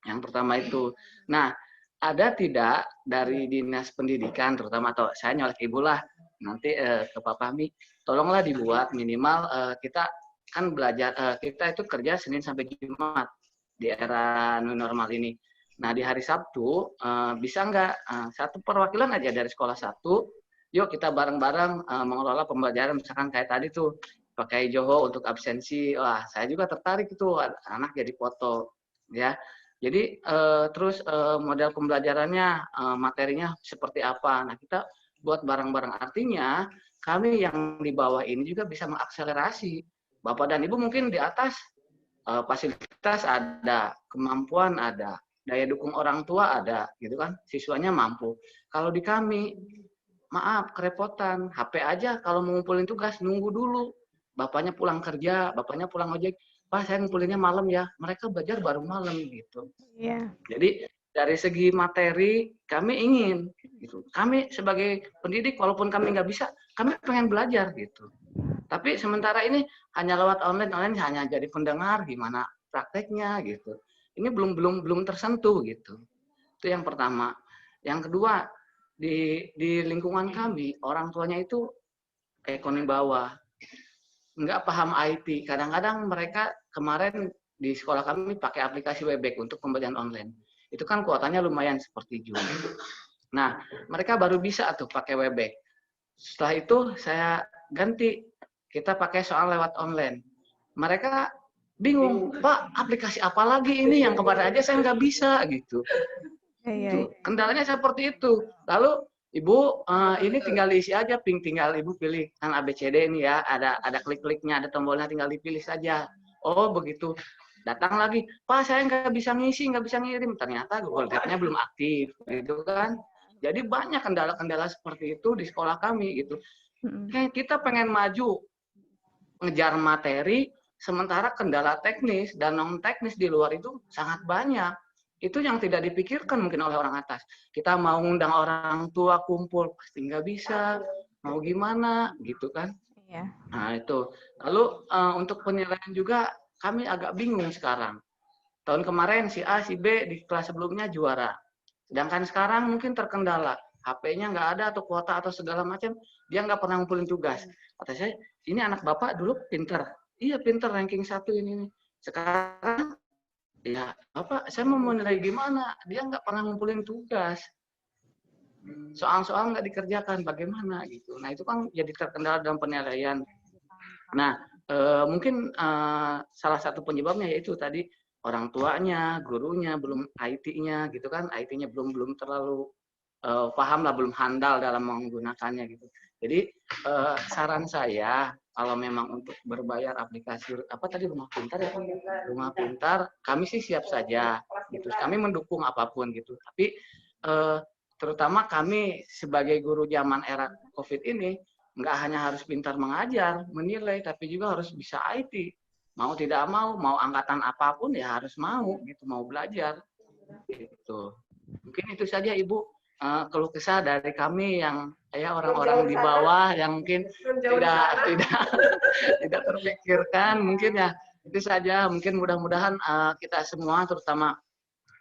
S9: Yang pertama itu. Nah, ada tidak dari Dinas Pendidikan, terutama atau saya nyolek Ibu lah, nanti ke Pak Fahmi, tolonglah dibuat minimal kita kan belajar, kita itu kerja Senin sampai Jumat di era new normal ini. Nah, di hari Sabtu, bisa nggak satu perwakilan aja dari sekolah satu, yuk kita bareng-bareng mengelola pembelajaran, misalkan kayak tadi tuh, pakai Joho untuk absensi, wah saya juga tertarik itu, anak jadi foto, ya. Jadi, terus model pembelajarannya, materinya seperti apa, nah kita buat bareng-bareng, artinya kami yang di bawah ini juga bisa mengakselerasi. Bapak dan Ibu mungkin di atas, fasilitas ada, kemampuan ada, daya dukung orang tua ada, gitu kan, siswanya mampu. Kalau di kami, maaf, kerepotan, HP aja kalau mau ngumpulin tugas, nunggu dulu. Bapaknya pulang kerja, bapaknya pulang ojek, Pak saya ngumpulinnya malam ya, mereka belajar baru malam gitu.
S2: Yeah.
S9: Jadi dari segi materi, kami ingin, gitu. Kami sebagai pendidik, walaupun kami nggak bisa, kami pengen belajar gitu. Tapi sementara ini hanya lewat online hanya jadi pendengar, gimana prakteknya gitu. Ini belum tersentuh gitu. Itu yang pertama. Yang kedua, di lingkungan kami orang tuanya itu ekonomi bawah, nggak paham IT. Kadang-kadang mereka kemarin di sekolah kami pakai aplikasi Webex untuk pembelajaran online. Itu kan kuotanya lumayan seperti Zoom. Nah, mereka baru bisa tuh pakai Webex. Setelah itu saya ganti, kita pakai soal lewat online. Mereka bingung, Pak, aplikasi apa lagi ini yang kemarin aja saya nggak bisa gitu. Kendalanya seperti itu. Lalu Ibu, ini tinggal diisi aja, tinggal Ibu pilih kan ABCD ini ya, ada klik-kliknya, ada tombolnya, tinggal dipilih saja. Oh begitu. Datang lagi, Pak saya nggak bisa ngisi, nggak bisa ngirim. Ternyata Google Drive-nya belum aktif, gitu kan. Jadi banyak kendala-kendala seperti itu di sekolah kami gitu. Kita pengen maju, ngejar materi, sementara kendala teknis dan non teknis di luar itu sangat banyak. Itu yang tidak dipikirkan mungkin oleh orang atas. Kita mau ngundang orang tua kumpul, pasti nggak bisa. Mau gimana, gitu kan?
S2: Iya.
S9: Nah itu. Lalu untuk penilaian juga kami agak bingung sekarang. Tahun kemarin si A, si B di kelas sebelumnya juara. Sedangkan sekarang mungkin terkendala. HP-nya nggak ada atau kuota atau segala macam. Dia nggak pernah ngumpulin tugas. Kata saya, ini anak bapak dulu pinter. Iya pinter, ranking 1 ini. Sekarang, ya bapak saya mau menilai gimana? Dia nggak pernah ngumpulin tugas. Soal-soal nggak dikerjakan, bagaimana gitu. Nah itu kan jadi terkendala dalam penilaian. Nah mungkin salah satu penyebabnya yaitu tadi orang tuanya, gurunya, belum IT-nya gitu kan, IT-nya belum terlalu paham lah, belum handal dalam menggunakannya gitu. Jadi saran saya kalau memang untuk berbayar aplikasi apa tadi rumah pintar ya, rumah pintar, kami sih siap saja gitu. Kami mendukung apapun gitu. Tapi terutama kami sebagai guru zaman era COVID ini nggak hanya harus pintar mengajar, menilai, tapi juga harus bisa IT. Mau tidak mau angkatan apapun ya harus mau gitu, mau belajar gitu. Mungkin itu saja Ibu keluh kesah dari kami yang ya orang-orang di bawah yang mungkin tidak terpikirkan, mungkin ya itu saja. Mungkin mudah-mudahan kita semua terutama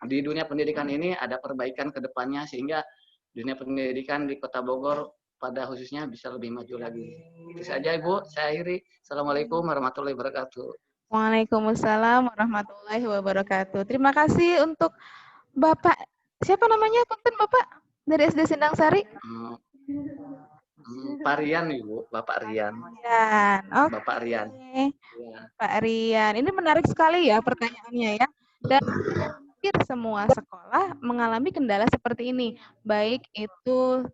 S9: di dunia pendidikan ini ada perbaikan ke depannya sehingga dunia pendidikan di Kota Bogor pada khususnya bisa lebih maju lagi. Itu saja Ibu, saya akhiri. Assalamualaikum warahmatullahi wabarakatuh.
S2: Waalaikumsalam warahmatullahi wabarakatuh. Terima kasih untuk Bapak, siapa namanya punten Bapak dari SD Sendang Sari?
S9: Pak Rian Ibu, Bapak Rian.
S2: Rian. Okay.
S9: Bapak Rian.
S2: Ya. Pak Rian, ini menarik sekali ya pertanyaannya ya. Dan hampir semua sekolah mengalami kendala seperti ini, baik itu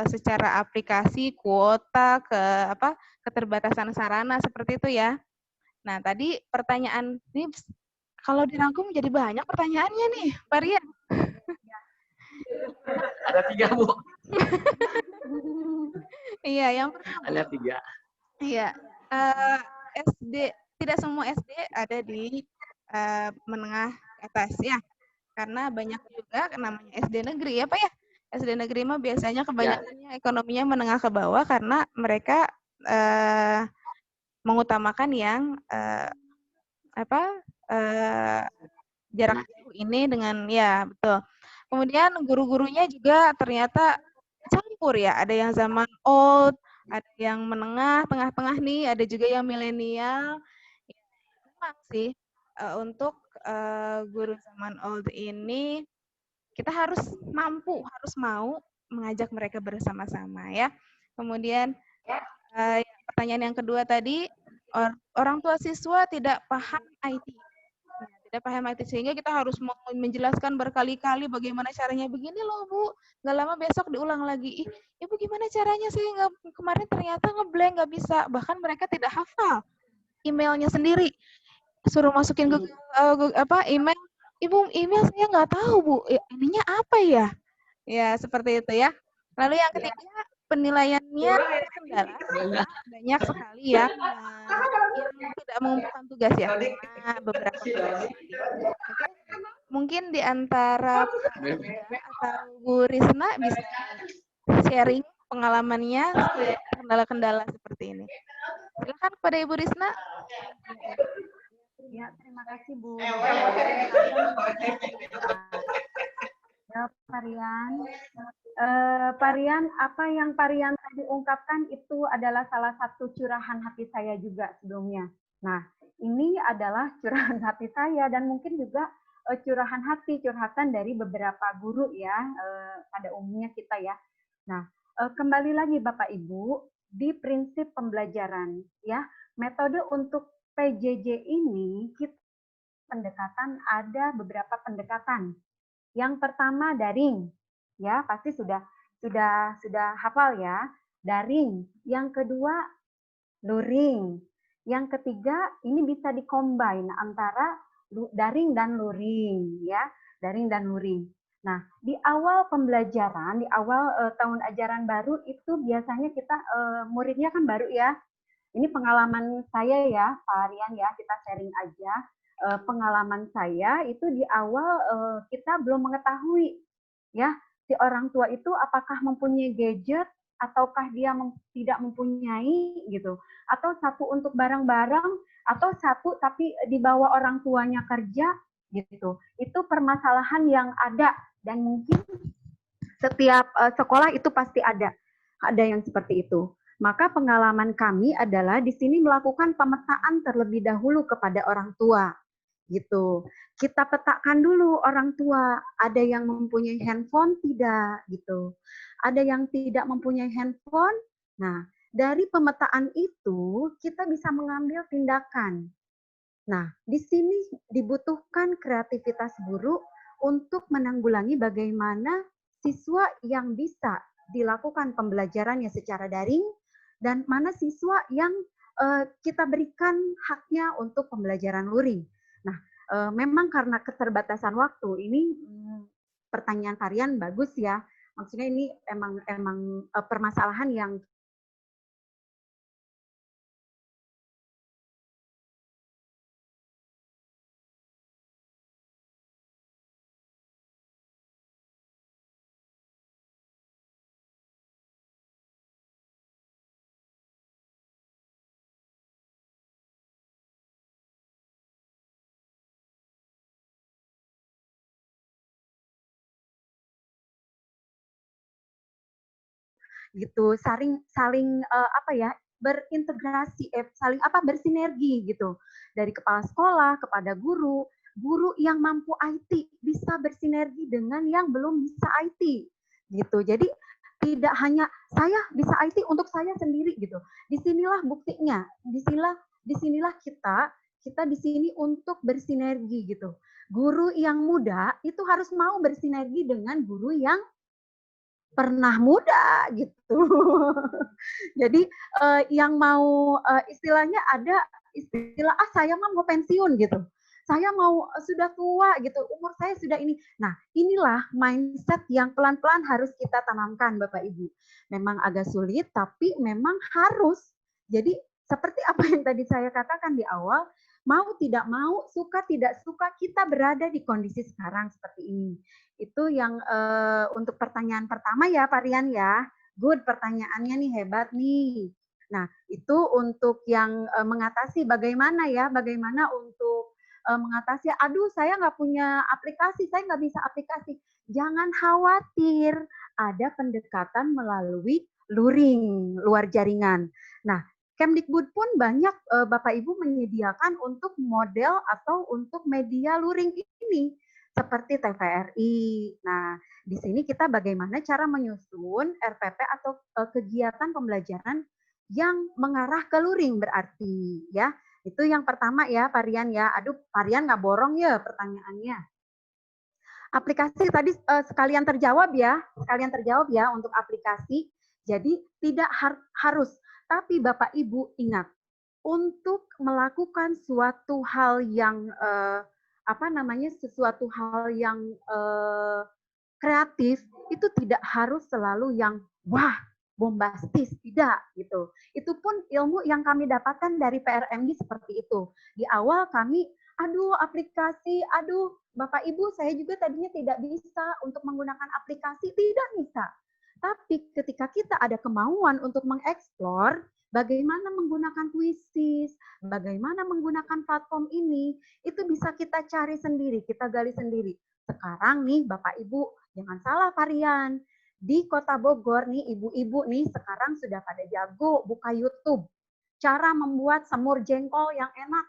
S2: secara aplikasi, kuota, keterbatasan sarana seperti itu ya. Nah tadi pertanyaan ini kalau dirangkum jadi banyak pertanyaannya nih, Pak Rian.
S9: Ada 3 Bu.
S2: Iya, yang pertama.
S9: Ada 3.
S2: Iya, SD tidak semua SD ada di menengah atas ya. Karena banyak juga namanya SD negeri ya Pak ya. SD negeri mah biasanya kebanyakannya ekonominya menengah ke bawah karena mereka mengutamakan yang jarak jauh ini dengan ya betul. Kemudian guru-gurunya juga ternyata campur ya. Ada yang zaman old, ada yang menengah, tengah-tengah nih, ada juga yang milenial. Ya, memang sih untuk guru zaman old ini kita harus mampu, harus mau mengajak mereka bersama-sama ya. Kemudian pertanyaan yang kedua tadi, orang tua siswa tidak paham IT. Tidak paham IT sehingga kita harus menjelaskan berkali-kali bagaimana caranya. Begini loh Bu, nggak lama besok diulang lagi. Ibu gimana caranya? Saya nggak, kemarin ternyata ngeblank, nggak bisa. Bahkan mereka tidak hafal emailnya sendiri. Suruh masukin ke email. Ibu, email saya nggak tahu Bu, ininya apa ya? Ya seperti itu ya. Lalu yang ketiga, penilaiannya terkendala banyak sekali ya yang tidak mengumpulkan tugas ya, karena beberapa mungkin di antara atau Bu Risna bisa sharing pengalamannya kendala-kendala seperti ini. Silakan kepada Ibu Risna.
S1: Ya, terima kasih Bu. Ya, Parian, apa yang Parian tadi ungkapkan itu adalah salah satu curahan hati saya juga sebelumnya. Nah, ini adalah curahan hati saya dan mungkin juga curhatan dari beberapa guru ya, pada umumnya kita ya. Nah, kembali lagi Bapak Ibu, di prinsip pembelajaran ya, metode untuk PJJ ini kita pendekatan ada beberapa pendekatan. Yang pertama daring, ya pasti sudah hafal ya, daring. Yang kedua luring. Yang ketiga ini bisa dikombin antara daring dan luring ya, daring dan luring. Nah, di awal pembelajaran, di awal tahun ajaran baru itu biasanya kita muridnya kan baru ya. Ini pengalaman saya ya, Pak Aryan ya, kita sharing aja. Pengalaman saya itu di awal kita belum mengetahui ya si orang tua itu apakah mempunyai gadget ataukah dia tidak mempunyai gitu, atau satu untuk barang-barang atau satu tapi dibawa orang tuanya kerja gitu. Itu permasalahan yang ada dan mungkin setiap sekolah itu pasti ada yang seperti itu. Maka pengalaman kami adalah di sini melakukan pemetaan terlebih dahulu kepada orang tua gitu. Kita petakan dulu orang tua, ada yang mempunyai handphone tidak gitu. Ada yang tidak mempunyai handphone. Nah, dari pemetaan itu kita bisa mengambil tindakan. Nah, di sini dibutuhkan kreativitas guru untuk menanggulangi bagaimana siswa yang bisa dilakukan pembelajarannya secara daring dan mana siswa yang kita berikan haknya untuk pembelajaran luring. Nah, memang karena keterbatasan waktu, ini pertanyaan varian bagus ya. Maksudnya ini emang permasalahan yang gitu, saling apa ya, berintegrasi, bersinergi gitu. Dari kepala sekolah kepada guru yang mampu IT bisa bersinergi dengan yang belum bisa IT gitu. Jadi tidak hanya saya bisa IT untuk saya sendiri gitu. Disinilah buktinya, disinilah kita di sini untuk bersinergi gitu. Guru yang muda itu harus mau bersinergi dengan guru yang pernah muda gitu. Jadi yang mau istilahnya ada istilah saya mah mau pensiun gitu. Saya mau sudah tua gitu, umur saya sudah ini. Nah, inilah mindset yang pelan-pelan harus kita tanamkan Bapak Ibu. Memang agak sulit tapi memang harus. Jadi seperti apa yang tadi saya katakan di awal, mau tidak mau, suka tidak suka, kita berada di kondisi sekarang seperti ini. Itu yang untuk pertanyaan pertama ya, Pak Rian ya. Good, pertanyaannya nih hebat nih. Nah, itu untuk yang mengatasi bagaimana untuk mengatasi, aduh saya nggak punya aplikasi, saya nggak bisa aplikasi. Jangan khawatir, ada pendekatan melalui luring, luar jaringan. Nah, Kemdikbud pun banyak Bapak Ibu menyediakan untuk model atau untuk media luring ini seperti TVRI. Nah, di sini kita bagaimana cara menyusun RPP atau kegiatan pembelajaran yang mengarah ke luring berarti ya. Itu yang pertama ya, Parian ya. Aduh, Parian nggak borong ya pertanyaannya. Aplikasi tadi sekalian terjawab ya untuk aplikasi. Jadi tidak harus, tapi Bapak Ibu ingat untuk melakukan suatu hal yang sesuatu hal yang kreatif itu tidak harus selalu yang wah bombastis, tidak gitu. Itu pun ilmu yang kami dapatkan dari PRMD seperti itu. Di awal kami, aduh aplikasi, aduh Bapak Ibu saya juga tadinya tidak bisa untuk menggunakan aplikasi, tidak bisa. Tapi ketika kita ada kemauan untuk mengeksplor bagaimana menggunakan Quizizz, bagaimana menggunakan platform ini, itu bisa kita cari sendiri, kita gali sendiri. Sekarang nih Bapak Ibu, jangan salah varian. Di Kota Bogor nih, ibu-ibu nih sekarang sudah pada jago buka YouTube. Cara membuat semur jengkol yang enak,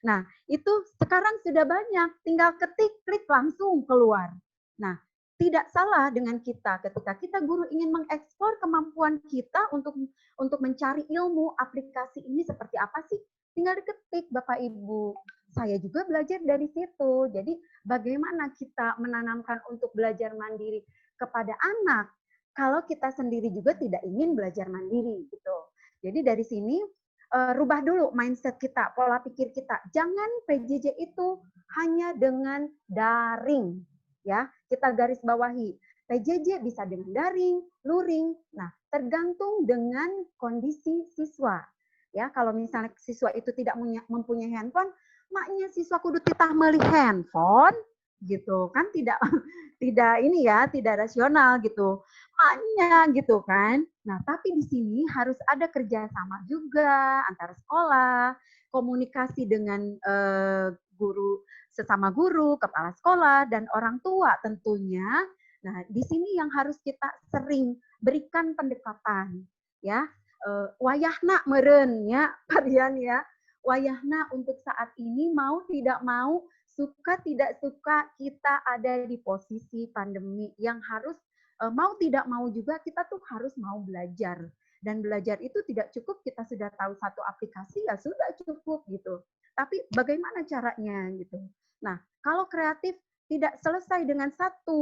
S1: Nah, itu sekarang sudah banyak, tinggal ketik, klik langsung keluar. Nah, tidak salah dengan kita ketika kita guru ingin mengeksplor kemampuan kita untuk mencari ilmu aplikasi ini seperti apa sih? Tinggal diketik Bapak Ibu. Saya juga belajar dari situ. Jadi bagaimana kita menanamkan untuk belajar mandiri kepada anak kalau kita sendiri juga tidak ingin belajar mandiri gitu. Jadi dari sini rubah dulu mindset kita, pola pikir kita. Jangan PJJ itu hanya dengan daring. Ya, kita garis bawahi. PJJ bisa dengan daring, luring. Nah, tergantung dengan kondisi siswa. Ya, kalau misalnya siswa itu tidak mempunyai handphone, maknya siswa kudu titah meuli handphone gitu kan, tidak ini ya, tidak rasional gitu. Maknya gitu kan. Nah, tapi di sini harus ada kerjasama juga antara sekolah, komunikasi dengan guru, sesama guru, kepala sekolah, dan orang tua tentunya. Nah, di sini yang harus kita sering berikan pendekatan, ya. Wayahna meren ya, Parian ya. Wayahna untuk saat ini mau tidak mau, suka tidak suka kita ada di posisi pandemi yang harus mau tidak mau juga kita tuh harus mau belajar. Dan belajar itu tidak cukup kita sudah tahu satu aplikasi ya sudah cukup gitu. Tapi bagaimana caranya gitu. Nah, kalau kreatif tidak selesai dengan satu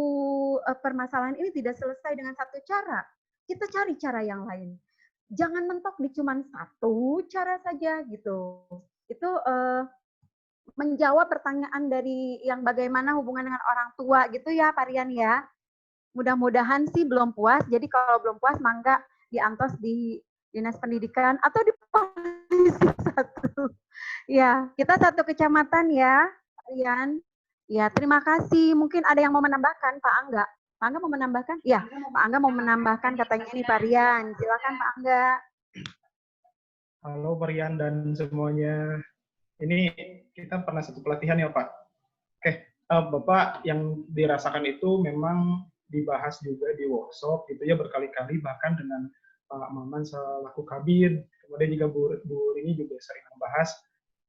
S1: permasalahan ini tidak selesai dengan satu cara, kita cari cara yang lain. Jangan mentok di cuma satu cara saja gitu. Itu menjawab pertanyaan dari yang bagaimana hubungan dengan orang tua gitu ya, Parian ya. Mudah-mudahan sih belum puas. Jadi kalau belum puas, mangga diantos di Dinas Pendidikan atau di Polisi 1. Ya, kita satu kecamatan ya, Rian. Ya, terima kasih. Mungkin ada yang mau menambahkan, Pak Angga. Pak Angga mau menambahkan? Ya, Pak Angga mau menambahkan katanya ini Pak Rian. Silakan Pak Angga.
S4: Halo Pak Rian dan semuanya. Ini kita pernah satu pelatihan ya Pak. Oke, Bapak yang dirasakan itu memang dibahas juga di workshop gitu ya berkali-kali, bahkan dengan Pak Maman selaku kabin, kemudian juga Bu Rini juga sering membahas.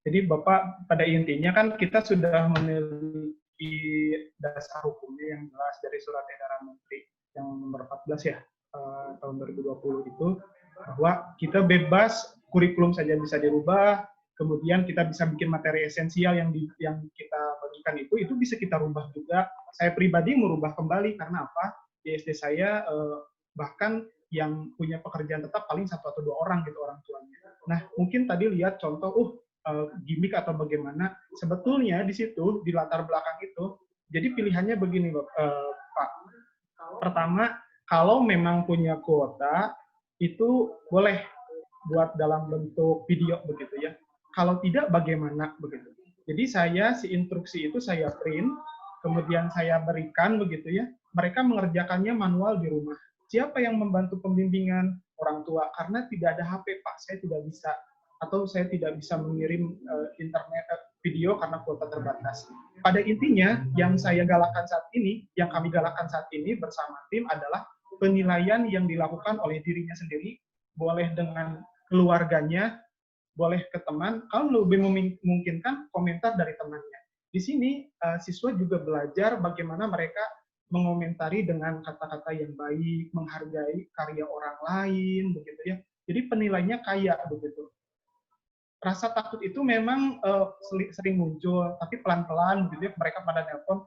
S4: Jadi Bapak pada intinya kan kita sudah memiliki dasar hukumnya yang jelas dari Surat Edaran Menteri yang nomor 14 ya tahun 2020 itu, bahwa kita bebas, kurikulum saja bisa dirubah, kemudian kita bisa bikin materi esensial yang kita bagikan itu bisa kita rubah juga. Saya pribadi merubah kembali karena apa? Di SD saya bahkan yang punya pekerjaan tetap paling 1 atau 2 orang gitu orang tuanya. Nah, mungkin tadi lihat contoh gimmick atau bagaimana, sebetulnya di situ di latar belakang itu. Jadi pilihannya begini, Pak. Pertama, kalau memang punya kuota itu boleh buat dalam bentuk video begitu ya. Kalau tidak bagaimana begitu. Jadi si instruksi itu saya print, kemudian saya berikan begitu ya. Mereka mengerjakannya manual di rumah. Siapa yang membantu pembimbingan? Orang tua. Karena tidak ada HP, Pak. Saya tidak bisa. Atau saya tidak bisa mengirim internet video karena kuota terbatas. Pada intinya, yang saya galakkan saat ini, yang kami galakkan saat ini bersama tim adalah penilaian yang dilakukan oleh dirinya sendiri, boleh dengan keluarganya, boleh ke teman, kalau lebih memungkinkan komentar dari temannya. Di sini siswa juga belajar bagaimana mereka mengomentari dengan kata-kata yang baik, menghargai karya orang lain, begitu ya. Jadi penilaiannya kayak begitu. Rasa takut itu memang sering muncul, tapi pelan-pelan begitu ya, mereka pada nelpon,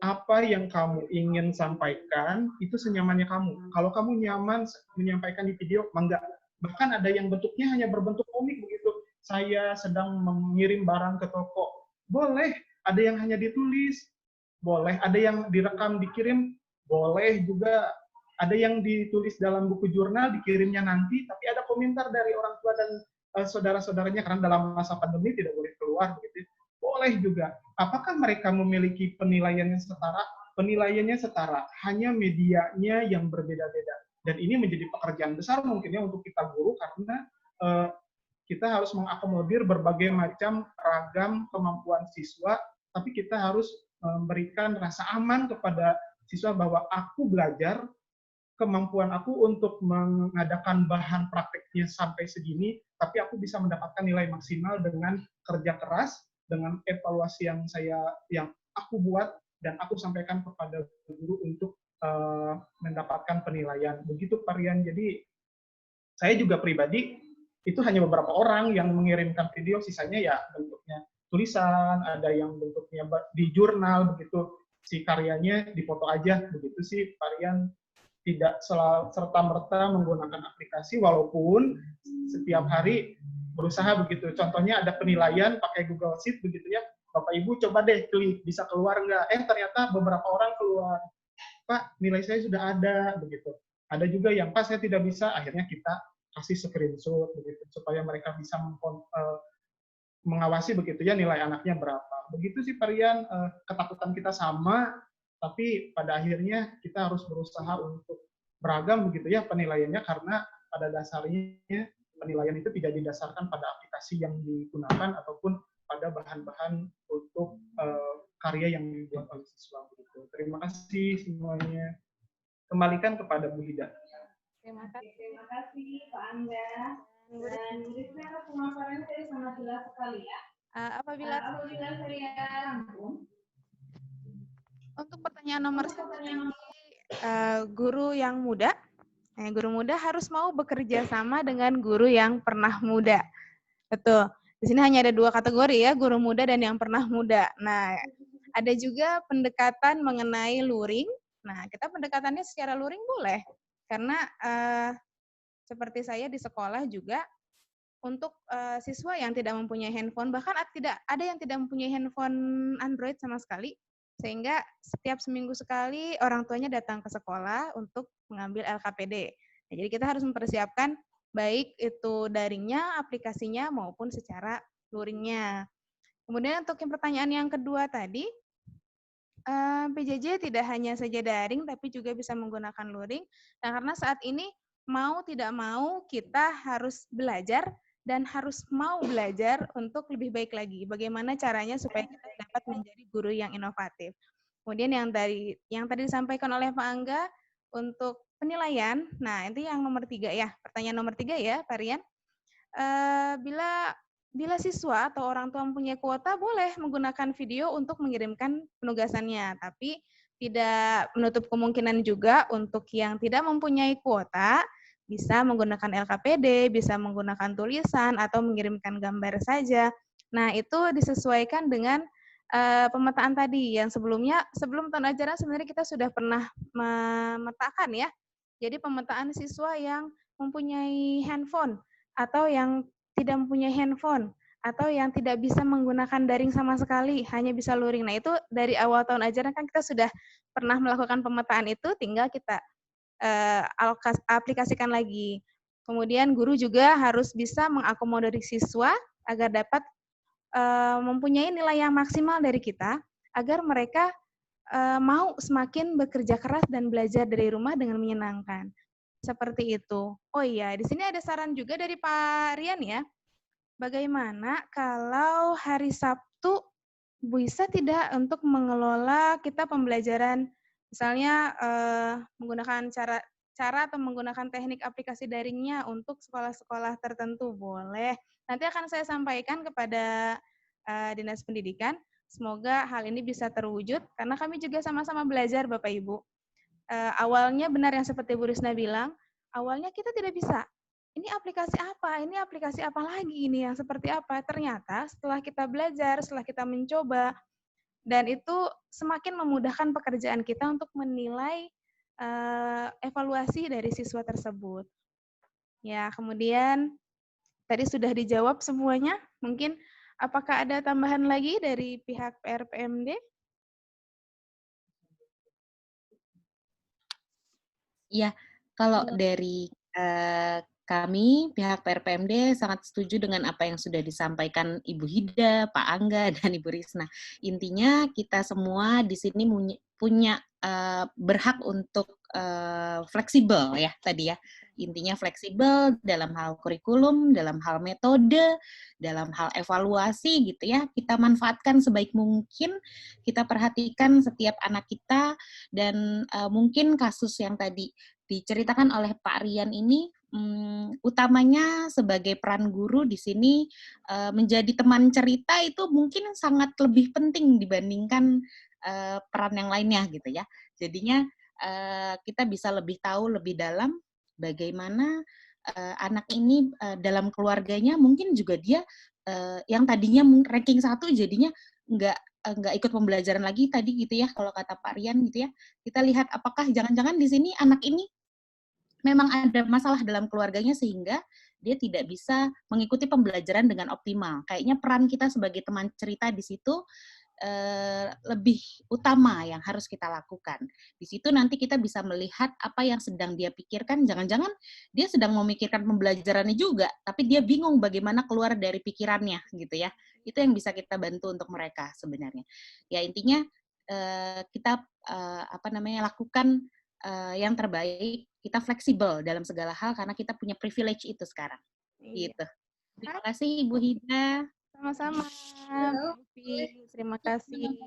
S4: apa yang kamu ingin sampaikan itu senyamannya kamu. Kalau kamu nyaman menyampaikan di video, mangga. Bahkan ada yang bentuknya hanya berbentuk komik begitu. Saya sedang mengirim barang ke toko. Boleh, ada yang hanya ditulis. Boleh, ada yang direkam dikirim. Boleh juga, ada yang ditulis dalam buku jurnal dikirimnya nanti, tapi ada komentar dari orang tua dan saudara-saudaranya karena dalam masa pandemi tidak boleh keluar begitu. Boleh juga. Apakah mereka memiliki penilaiannya setara? Penilaiannya setara, hanya medianya yang berbeda-beda. Dan ini menjadi pekerjaan besar mungkinnya untuk kita guru karena kita harus mengakomodir berbagai macam ragam kemampuan siswa, tapi kita harus memberikan rasa aman kepada siswa bahwa aku belajar kemampuan aku untuk mengadakan bahan prakteknya sampai segini, tapi aku bisa mendapatkan nilai maksimal dengan kerja keras, dengan evaluasi yang aku buat dan aku sampaikan kepada guru untuk mendapatkan penilaian. Begitu Pak Rian. Jadi saya juga pribadi itu hanya beberapa orang yang mengirimkan video, sisanya ya bentuknya tulisan, ada yang bentuknya di jurnal begitu, si karyanya difoto aja begitu sih Pak Rian. Tidak serta-merta menggunakan aplikasi, walaupun setiap hari berusaha begitu. Contohnya ada penilaian pakai Google Sheet begitu ya, Bapak Ibu coba deh klik, bisa keluar nggak? Ternyata beberapa orang keluar, Pak nilai saya sudah ada begitu. Ada juga yang Pak saya tidak bisa, akhirnya kita kasih screenshot begitu supaya mereka bisa mengawasi begitu ya nilai anaknya berapa. Begitu sih Pak Rian, ketakutan kita sama, tapi pada akhirnya kita harus berusaha untuk beragam begitu ya penilaiannya, karena pada dasarnya penilaian itu tidak didasarkan pada aplikasi yang digunakan ataupun pada bahan-bahan untuk karya yang dibuat oleh siswa begitu. Terima kasih semuanya. Kembalikan kepada Bu Hida.
S2: Terima
S6: kasih Pak Angga. Dan Rizna pemaparannya tadi sangat jelas sekali ya.
S2: Apabila
S6: saya rangkum.
S2: Untuk pertanyaan nomor 1, guru yang muda, guru muda harus mau bekerja sama dengan guru yang pernah muda. Betul. Di sini hanya ada 2 kategori ya, guru muda dan yang pernah muda. Nah, ada juga pendekatan mengenai luring. Nah, kita pendekatannya secara luring boleh. Karena seperti saya di sekolah juga, untuk siswa yang tidak mempunyai handphone, bahkan ada yang tidak mempunyai handphone Android sama sekali, sehingga setiap seminggu sekali orang tuanya datang ke sekolah untuk mengambil LKPD. Nah, jadi kita harus mempersiapkan baik itu daringnya, aplikasinya, maupun secara luringnya. Kemudian untuk yang pertanyaan yang kedua tadi, PJJ tidak hanya saja daring, tapi juga bisa menggunakan luring. Nah, karena saat ini mau tidak mau kita harus belajar dan harus mau belajar untuk lebih baik lagi. Bagaimana caranya supaya kita dapat menjadi guru yang inovatif. Kemudian yang tadi disampaikan oleh Pak Angga untuk penilaian. Nah, itu yang nomor 3 ya. Pertanyaan nomor 3 ya, Pak Rian. Bila siswa atau orang tua mempunyai kuota, boleh menggunakan video untuk mengirimkan penugasannya. Tapi tidak menutup kemungkinan juga untuk yang tidak mempunyai kuota, bisa menggunakan LKPD, bisa menggunakan tulisan, atau mengirimkan gambar saja. Nah, itu disesuaikan dengan pemetaan tadi. Yang sebelum tahun ajaran sebenarnya kita sudah pernah memetakan ya. Jadi pemetaan siswa yang mempunyai handphone, atau yang tidak mempunyai handphone, atau yang tidak bisa menggunakan daring sama sekali, hanya bisa luring. Nah, itu dari awal tahun ajaran kan kita sudah pernah melakukan pemetaan itu, tinggal kita aplikasikan lagi. Kemudian guru juga harus bisa mengakomodir siswa agar dapat mempunyai nilai yang maksimal dari kita, agar mereka mau semakin bekerja keras dan belajar dari rumah dengan menyenangkan. Seperti itu. Oh iya, di sini ada saran juga dari Pak Rian ya. Bagaimana kalau hari Sabtu bisa tidak untuk mengelola kita pembelajaran, misalnya menggunakan cara atau menggunakan teknik aplikasi daringnya untuk sekolah-sekolah tertentu, boleh. Nanti akan saya sampaikan kepada Dinas Pendidikan. Semoga hal ini bisa terwujud, karena kami juga sama-sama belajar Bapak Ibu. Awalnya benar yang seperti Bu Risna bilang, awalnya kita tidak bisa. Ini aplikasi apa? Ini aplikasi apa lagi ini yang seperti apa? Ternyata setelah kita belajar, setelah kita mencoba, dan itu semakin memudahkan pekerjaan kita untuk menilai evaluasi dari siswa tersebut. Ya, kemudian tadi sudah dijawab semuanya. Mungkin apakah ada tambahan lagi dari pihak PRPMD?
S5: Ya, kalau dari kami, pihak PRPMD sangat setuju dengan apa yang sudah disampaikan Ibu Hida, Pak Angga, dan Ibu Risna. Intinya kita semua di sini punya berhak untuk fleksibel ya tadi ya. Intinya fleksibel dalam hal kurikulum, dalam hal metode, dalam hal evaluasi gitu ya. Kita manfaatkan sebaik mungkin, kita perhatikan setiap anak kita, dan mungkin kasus yang tadi diceritakan oleh Pak Rian ini, utamanya sebagai peran guru di sini menjadi teman cerita itu mungkin sangat lebih penting dibandingkan peran yang lainnya gitu ya. Jadinya kita bisa lebih tahu lebih dalam bagaimana anak ini dalam keluarganya, mungkin juga dia yang tadinya ranking 1 jadinya nggak ikut pembelajaran lagi tadi gitu ya, kalau kata Pak Rian gitu ya. Kita lihat apakah jangan-jangan di sini anak ini memang ada masalah dalam keluarganya sehingga dia tidak bisa mengikuti pembelajaran dengan optimal. Kayaknya peran kita sebagai teman cerita di situ lebih utama yang harus kita lakukan. Di situ nanti kita bisa melihat apa yang sedang dia pikirkan. Jangan-jangan dia sedang memikirkan pembelajarannya juga, tapi dia bingung bagaimana keluar dari pikirannya gitu ya. Itu yang bisa kita bantu untuk mereka sebenarnya. Ya intinya kita lakukan yang terbaik. Kita fleksibel dalam segala hal karena kita punya privilege itu sekarang.
S2: Iya.
S5: Gitu. Terima kasih Ibu Hida.
S2: Sama-sama, terima kasih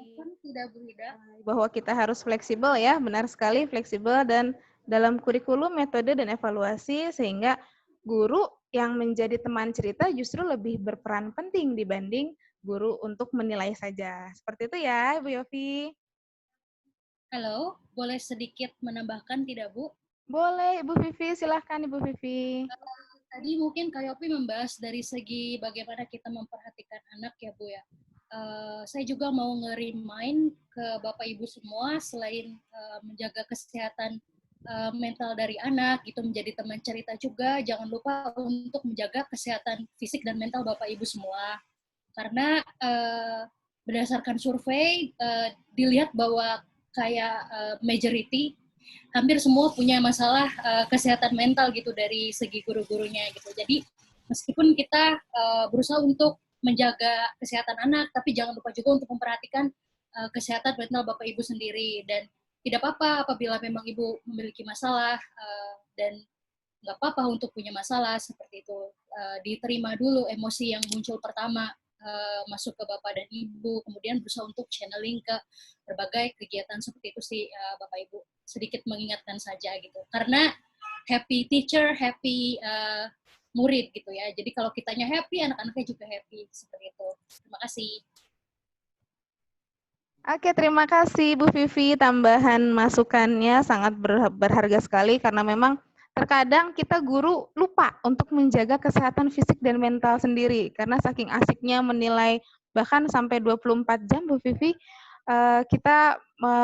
S2: bahwa kita harus fleksibel ya, benar sekali fleksibel dan dalam kurikulum, metode, dan evaluasi sehingga guru yang menjadi teman cerita justru lebih berperan penting dibanding guru untuk menilai saja. Seperti itu ya, Ibu Yofi.
S10: Halo, boleh sedikit menambahkan tidak, Bu?
S2: Boleh, Ibu Vivi. Silahkan, Ibu Vivi.
S10: Tadi mungkin Kak Yopi membahas dari segi bagaimana kita memperhatikan anak ya, Bu ya. Saya juga mau nge-remind ke Bapak Ibu semua, selain menjaga kesehatan mental dari anak, gitu menjadi teman cerita juga, jangan lupa untuk menjaga kesehatan fisik dan mental Bapak Ibu semua. Karena berdasarkan survei, dilihat bahwa kayak majority hampir semua punya masalah kesehatan mental gitu dari segi guru-gurunya gitu. Jadi meskipun kita berusaha untuk menjaga kesehatan anak, tapi jangan lupa juga untuk memperhatikan kesehatan mental Bapak Ibu sendiri. Dan tidak apa-apa apabila memang Ibu memiliki masalah dan nggak apa-apa untuk punya masalah seperti itu. Diterima dulu emosi yang muncul pertama, masuk ke Bapak dan Ibu, kemudian berusaha untuk channeling ke berbagai kegiatan seperti itu sih Bapak Ibu. Sedikit mengingatkan saja gitu. Karena happy teacher, happy murid gitu ya. Jadi kalau kitanya happy, anak-anaknya juga happy. Seperti itu. Terima kasih.
S2: Oke, terima kasih Bu Vivi. Tambahan masukannya sangat berharga sekali karena memang terkadang kita guru lupa untuk menjaga kesehatan fisik dan mental sendiri karena saking asiknya menilai bahkan sampai 24 jam Bu Vivi kita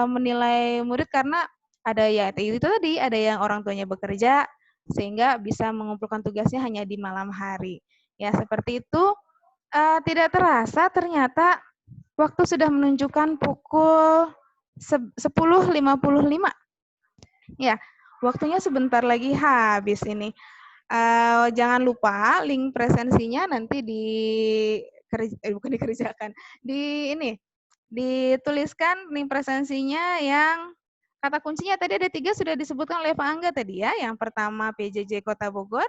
S2: menilai murid karena ada ya itu tadi, ada yang orang tuanya bekerja sehingga bisa mengumpulkan tugasnya hanya di malam hari. Ya, seperti itu. Tidak terasa ternyata waktu sudah menunjukkan pukul 10.55. Ya, waktunya sebentar lagi habis ini. Jangan lupa link presensinya nanti dituliskan link presensinya yang kata kuncinya tadi ada 3 sudah disebutkan oleh Pak Angga tadi ya. Yang pertama PJJ Kota Bogor,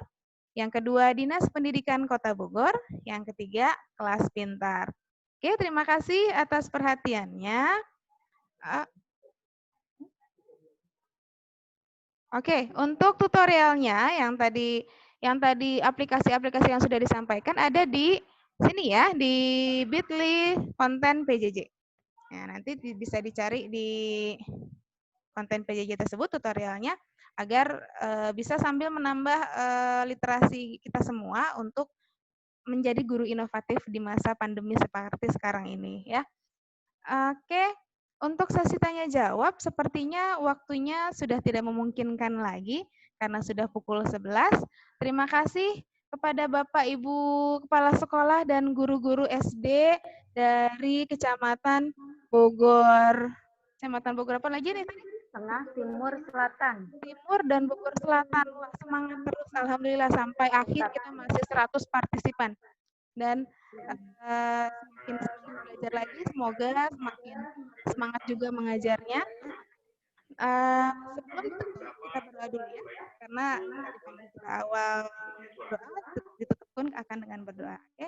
S2: yang kedua Dinas Pendidikan Kota Bogor, yang ketiga Kelas Pintar. Oke, terima kasih atas perhatiannya. Oke, untuk tutorialnya yang tadi aplikasi-aplikasi yang sudah disampaikan ada di sini ya, di Bitly konten PJJ. Ya, nanti bisa dicari di konten PJJ tersebut tutorialnya agar bisa sambil menambah literasi kita semua untuk menjadi guru inovatif di masa pandemi seperti sekarang ini ya. Oke. Untuk sesi tanya jawab, sepertinya waktunya sudah tidak memungkinkan lagi karena sudah pukul 11. Terima kasih kepada Bapak Ibu Kepala Sekolah dan guru-guru SD dari Kecamatan Bogor. Kecamatan Bogor apa lagi nih?
S1: Tengah, Timur, Selatan.
S2: Timur dan Bogor Selatan. Wah, semangat terus. Alhamdulillah sampai akhir kita masih 100 partisipan. Dan semakin belajar lagi, semoga semakin semangat juga mengajarnya. Sebelum kita berdoa dulu ya, karena kita awal berdoa, ditutup pun akan dengan berdoa. Oke?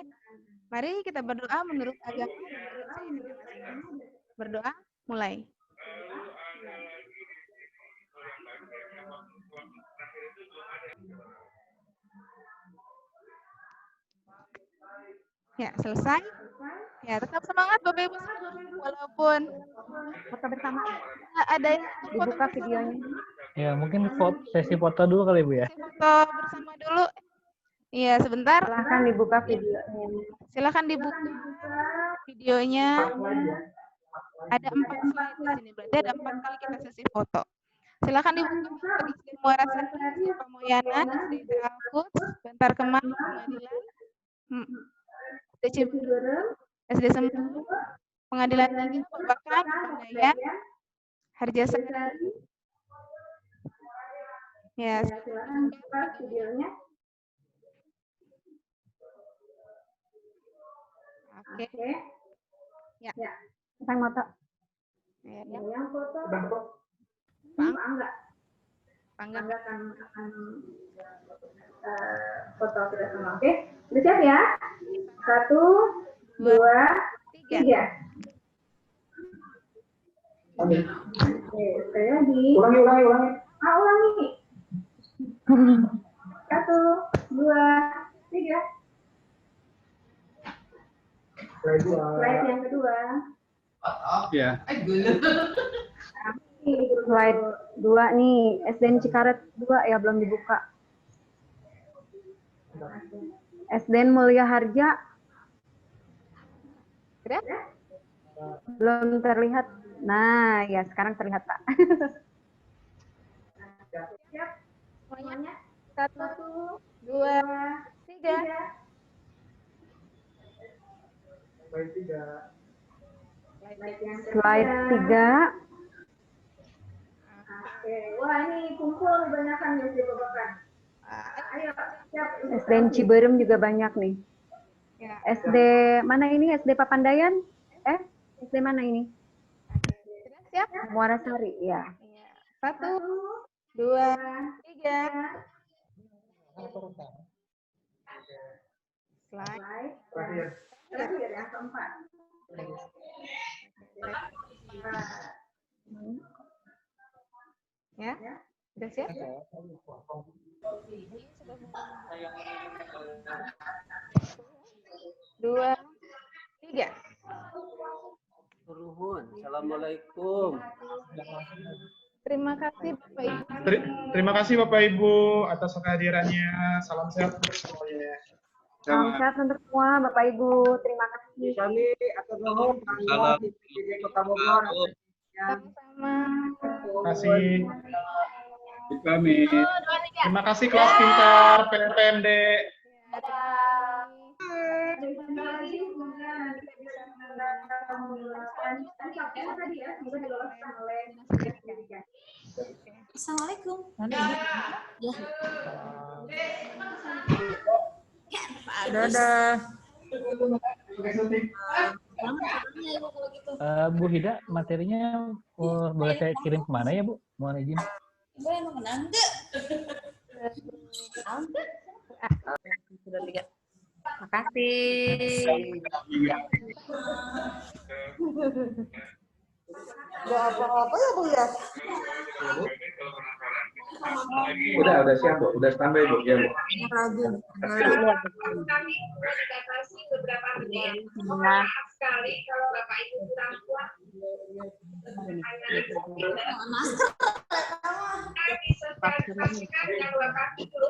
S2: Mari kita berdoa menurut agama dan masing-masing. Berdoa, mulai. Ya, selesai. Ya, tetap semangat Bapak Ibu walaupun
S1: Foto bersama.
S2: ada yang
S1: Dibuka videonya.
S7: Ya, mungkin sesi foto dulu kali Bu ya.
S2: foto bersama dulu. Iya, sebentar.
S1: Silahkan dibuka videonya.
S2: Silahkan dibuka videonya. Ada 4 slide di sini, berarti ada 4 kali kita sesi foto. Silahkan dibuka SD Muara Sari, Pamoyanan, SD Alkut, Bantar Kemang, Pengadilan, SD Ciberem, SD Sempu, Pengadilan Tinggi, Babakan, Pandayan, Harjasari. Ya, silahkan buka videonya. Oke. Ya.
S1: Saya foto.
S2: Ya.
S1: Yang foto.
S2: Pangga
S1: akan foto bersama. Oke, udah siap ya? 1, 2, 3. Oke, sekali lagi. Ulangi. Ulangi. 1, 2, 3. Slide yang kedua.
S7: Ya.
S1: Slide 2 nih, SDN Cikaret 2 ya, belum dibuka. SDN Mulia Harja belum terlihat. Nah, ya sekarang terlihat Pak. Siap? Semuanya? 1, 2, 3. Slide 3. Oke, wah ini kumpul kebanyakan nih SD Babakan. Ayo, siap. SDN Ciberem juga banyak nih.
S2: Ya.
S1: SD mana ini? SD Papandayan? SD mana ini?
S2: Siap?
S1: Muara Sari, ya.
S2: 1, 2, 3. Slide.
S1: Terakhir yang keempat.
S2: Ya, sudah siap? Dua, 3.
S11: Assalamualaikum.
S2: Terima kasih Bapak Ibu.
S4: Terima kasih Bapak Ibu atas kehadirannya. Salam sehat untuk semuanya.
S1: Salam sehat untuk semua Bapak Ibu. Terima kasih.
S11: Kami akan mohon di Kota Bogor.
S2: Sama-sama.
S4: Terima kasih.
S11: Kami.
S4: Terima kasih kelas pintar PRPMD.
S12: Assalamualaikum.
S1: Dadah.
S7: Bu Hida, materinya boleh saya kirim kemana ya Bu? Mohon izin.
S12: Ibu emang kenal enggak?
S2: Sudah 3.
S1: Makasih.
S3: Gak apa-apa ya Bu ya?
S11: Udah siap Bu, udah standby Bu ya Bu.
S6: Kami membatasi beberapa menit. Maaf sekali kalau Bapak Ibu kurang kuat. Bisa saksikan yang Bapak Ibu